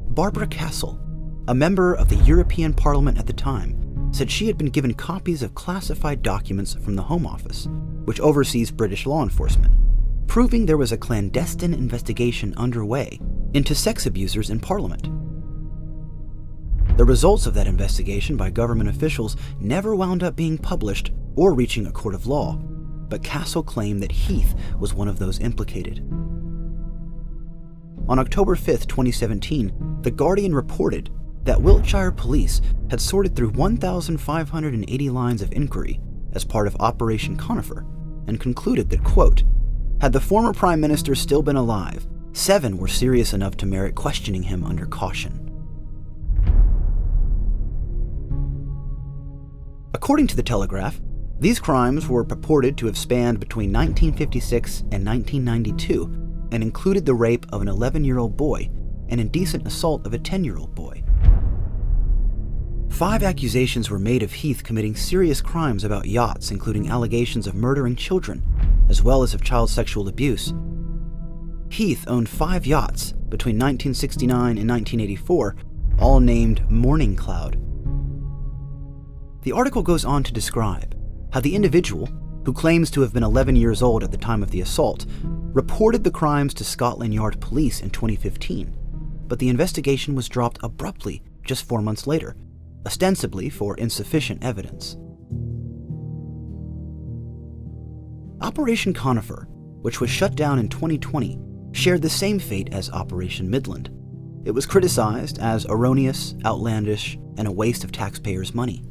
Barbara Castle, a member of the European Parliament at the time, said she had been given copies of classified documents from the Home Office, which oversees British law enforcement, proving there was a clandestine investigation underway into sex abusers in Parliament. The results of that investigation by government officials never wound up being published or reaching a court of law, but Castle claimed that Heath was one of those implicated. On October 5, 2017, The Guardian reported that Wiltshire police had sorted through 1,580 lines of inquiry as part of Operation Conifer and concluded that, quote, had the former Prime Minister still been alive, 7 were serious enough to merit questioning him under caution. According to The Telegraph, these crimes were purported to have spanned between 1956 and 1992 and included the rape of an 11-year-old boy and indecent assault of a 10-year-old boy. 5 accusations were made of Heath committing serious crimes about yachts, including allegations of murdering children, as well as of child sexual abuse. Heath owned 5 yachts between 1969 and 1984, all named Morning Cloud. The article goes on to describe how the individual, who claims to have been 11 years old at the time of the assault, reported the crimes to Scotland Yard Police in 2015, but the investigation was dropped abruptly just 4 months later, ostensibly for insufficient evidence. Operation Conifer, which was shut down in 2020, shared the same fate as Operation Midland. It was criticized as erroneous, outlandish, and a waste of taxpayers' money.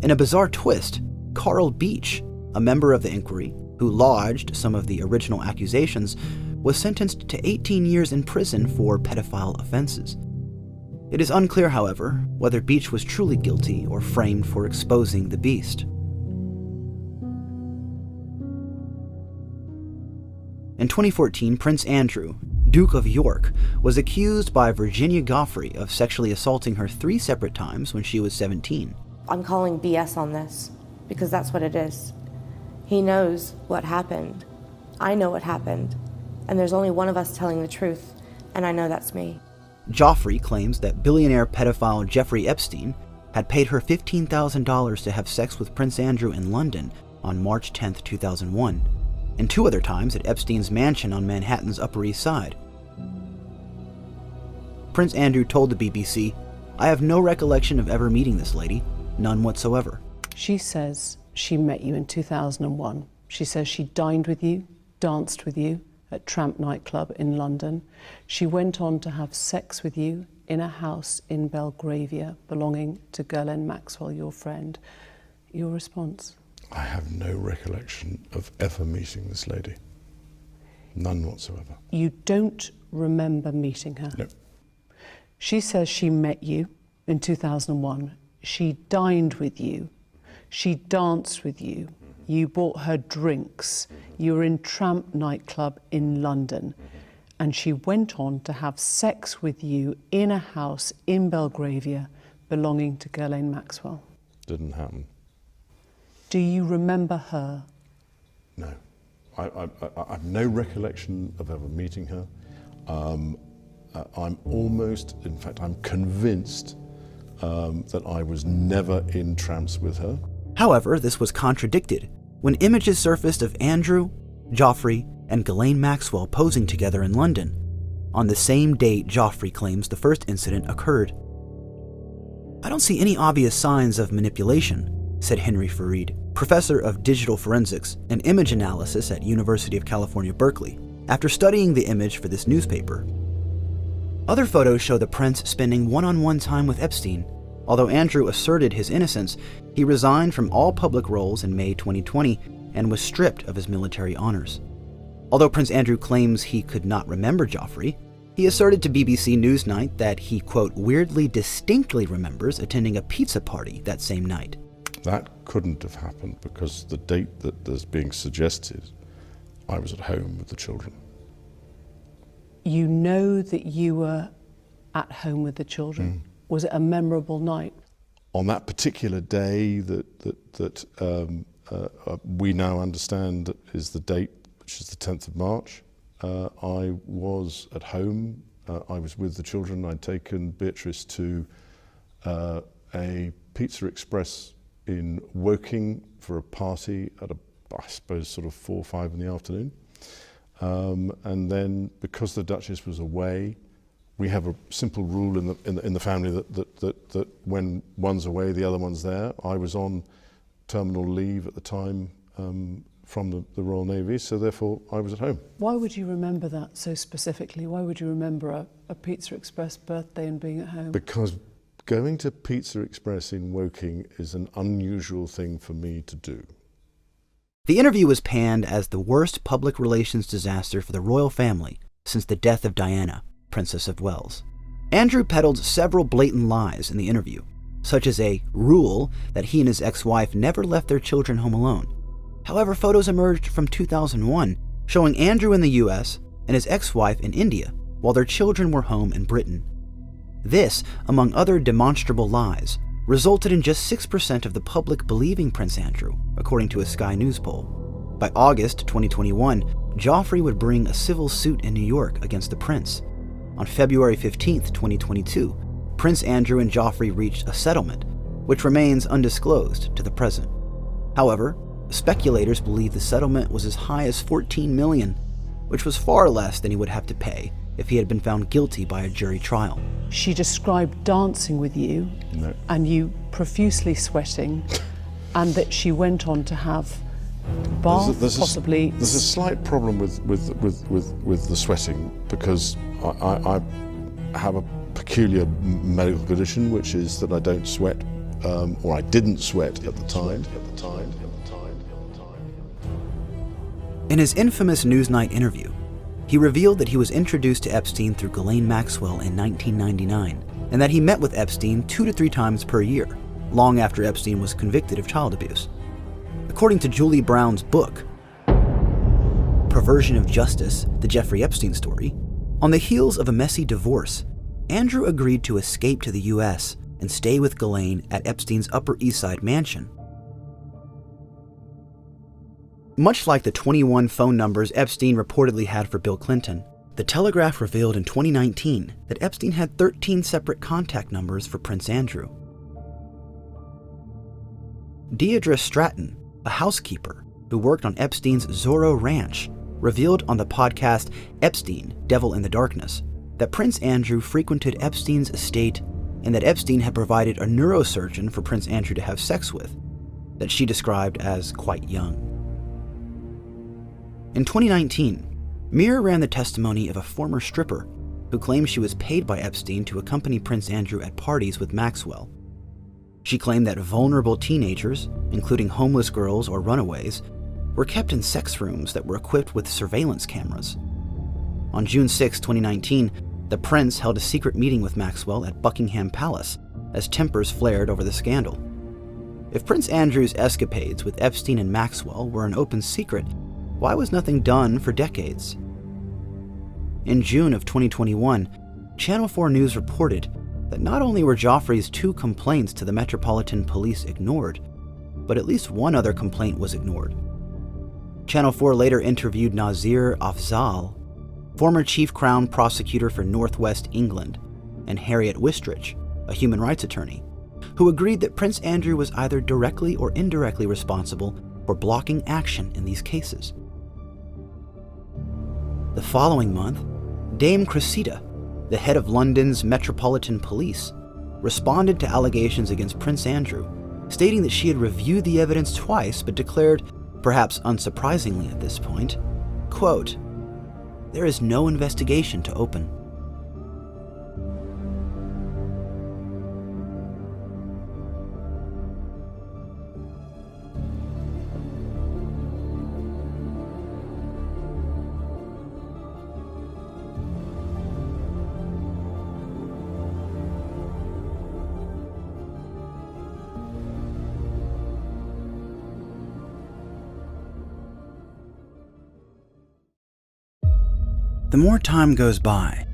In a bizarre twist, Carl Beach, a member of the inquiry, who lodged some of the original accusations, was sentenced to 18 years in prison for pedophile offenses. It is unclear, however, whether Beach was truly guilty or framed for exposing the beast. In 2014, Prince Andrew, Duke of York, was accused by Virginia Goffrey of sexually assaulting her 3 separate times when she was 17. I'm calling BS on this, because that's what it is. He knows what happened. I know what happened. And there's only one of us telling the truth, and I know that's me. Joffrey claims that billionaire pedophile Jeffrey Epstein had paid her $15,000 to have sex with Prince Andrew in London on March 10, 2001, and 2 other times at Epstein's mansion on Manhattan's Upper East Side. Prince Andrew told the BBC, "I have no recollection of ever meeting this lady, none whatsoever." She says she met you in 2001. She says she dined with you, danced with you at Tramp nightclub in London. She went on to have sex with you in a house in Belgravia belonging to Ghislaine Maxwell, your friend. Your response? I have no recollection of ever meeting this lady. None whatsoever. You don't remember meeting her? No. She says she met you in 2001. She dined with you. She danced with you. You bought her drinks. You were in Tramp nightclub in London. And she went on to have sex with you in a house in Belgravia belonging to Ghislaine Maxwell. Didn't happen. Do you remember her? No. I have no recollection of ever meeting her. I'm almost, in fact, I'm convinced that I was never in trance with her. However, this was contradicted when images surfaced of Andrew, Joffrey, and Ghislaine Maxwell posing together in London on the same date Joffrey claims the first incident occurred. "I don't see any obvious signs of manipulation," said Henry Farid, professor of digital forensics and image analysis at University of California, Berkeley, after studying the image for this newspaper. Other photos show the prince spending one-on-one time with Epstein. Although Andrew asserted his innocence, he resigned from all public roles in May 2020 and was stripped of his military honors. Although Prince Andrew claims he could not remember Joffrey, he asserted to BBC Newsnight that he, quote, weirdly distinctly remembers attending a pizza party that same night. That couldn't have happened because the date that is being suggested, I was at home with the children. You know that you were at home with the children. Was it a memorable night? On that particular day that we now understand is the date, which is the 10th of March, I was at home. I was with the children. I'd taken Beatrice to a Pizza Express in Woking for a party at I suppose sort of 4 or 5 in the afternoon. And then because the Duchess was away, we have a simple rule in the family that when one's away, the other one's there. I was on terminal leave at the time from the Royal Navy, so therefore I was at home. Why would you remember that so specifically? Why would you remember a Pizza Express birthday and being at home? Because going to Pizza Express in Woking is an unusual thing for me to do. The interview was panned as the worst public relations disaster for the royal family since the death of Diana, Princess of Wales. Andrew peddled several blatant lies in the interview, such as a rule that he and his ex-wife never left their children home alone. However, photos emerged from 2001 showing Andrew in the US and his ex-wife in India while their children were home in Britain. This, among other demonstrable lies, resulted in just 6% of the public believing Prince Andrew, according to a Sky News poll. By August 2021, Joffrey would bring a civil suit in New York against the prince. On February 15, 2022, Prince Andrew and Joffrey reached a settlement, which remains undisclosed to the present. However, speculators believe the settlement was as high as $14 million, which was far less than he would have to pay if he had been found guilty by a jury trial. She described dancing with you and you profusely sweating, and that she went on to have bath, possibly. There's a slight problem with the sweating because I have a peculiar medical condition, which is that I don't sweat, or I didn't sweat at the time. In his infamous Newsnight interview, he revealed that he was introduced to Epstein through Ghislaine Maxwell in 1999, and that he met with Epstein 2 to 3 times per year, long after Epstein was convicted of child abuse. According to Julie Brown's book, Perversion of Justice, The Jeffrey Epstein Story, on the heels of a messy divorce, Andrew agreed to escape to the US and stay with Ghislaine at Epstein's Upper East Side mansion. Much like the 21 phone numbers Epstein reportedly had for Bill Clinton, the The Telegraph revealed in 2019 that Epstein had 13 separate contact numbers for Prince Andrew. Deidre Stratton, a housekeeper who worked on Epstein's Zorro Ranch, revealed on the podcast Epstein, Devil in the Darkness that Prince Andrew frequented Epstein's estate and that Epstein had provided a neurosurgeon for Prince Andrew to have sex with, that she described as quite young. In 2019, Mirror ran the testimony of a former stripper who claimed she was paid by Epstein to accompany Prince Andrew at parties with Maxwell. She claimed that vulnerable teenagers, including homeless girls or runaways, were kept in sex rooms that were equipped with surveillance cameras. On June 6, 2019, the prince held a secret meeting with Maxwell at Buckingham Palace as tempers flared over the scandal. If Prince Andrew's escapades with Epstein and Maxwell were an open secret, why was nothing done for decades? In June of 2021, Channel 4 News reported that not only were Joffrey's 2 complaints to the Metropolitan Police ignored, but at least one other complaint was ignored. Channel 4 later interviewed Nazir Afzal, former chief crown prosecutor for Northwest England, and Harriet Wistrich, a human rights attorney, who agreed that Prince Andrew was either directly or indirectly responsible for blocking action in these cases. The following month, Dame Cressida, the head of London's Metropolitan Police, responded to allegations against Prince Andrew, stating that she had reviewed the evidence twice but declared, perhaps unsurprisingly at this point, quote, "There is no investigation to open." The more time goes by,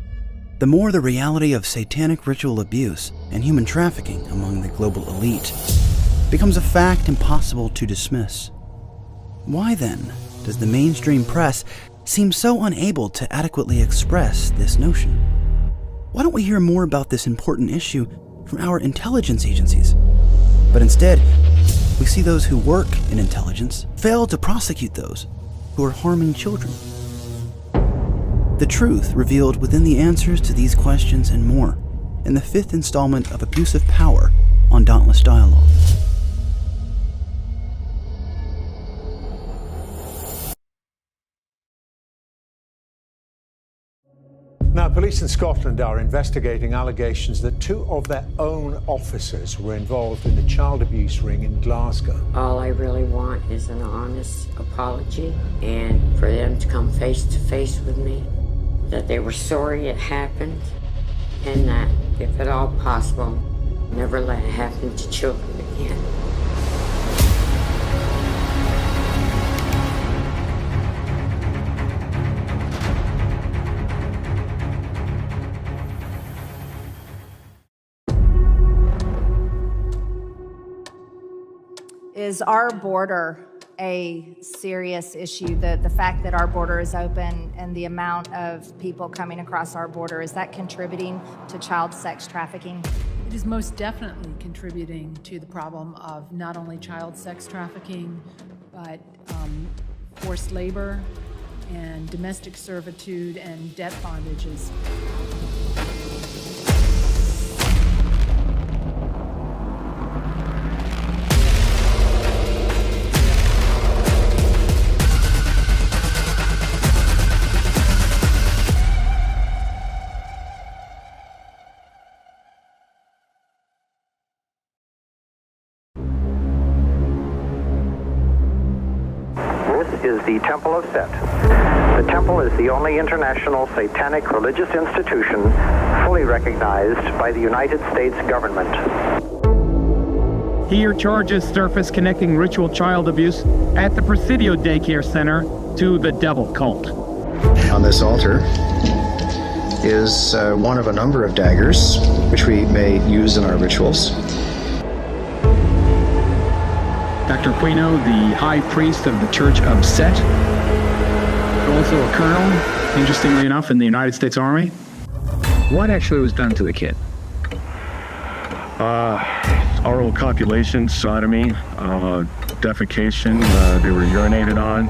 the more the reality of satanic ritual abuse and human trafficking among the global elite becomes a fact impossible to dismiss. Why then does the mainstream press seem so unable to adequately express this notion? Why don't we hear more about this important issue from our intelligence agencies? But instead, we see those who work in intelligence fail to prosecute those who are harming children. The truth revealed within the answers to these questions and more in the 5th installment of Abuse of Power on Dauntless Dialogue. Now, police in Scotland are investigating allegations that 2 of their own officers were involved in the child abuse ring in Glasgow. All I really want is an honest apology and for them to come face to face with me, that they were sorry it happened, and that, if at all possible, never let it happen to children again. Is our border a serious issue? The fact that our border is open and the amount of people coming across our border, is that contributing to child sex trafficking? It is most definitely contributing to the problem of not only child sex trafficking, but forced labor and domestic servitude and debt bondages. Is the Temple of Set. The temple is the only international satanic religious institution fully recognized by the United States government. Here, charges surface connecting ritual child abuse at the Presidio Daycare Center to the devil cult. On this altar is one of a number of daggers which we may use in our rituals. Dr. Aquino, the high priest of the Church of Set, also a colonel interestingly enough, in the United States Army. What actually was done to the kid? Oral copulation, sodomy, defecation, they were urinated on.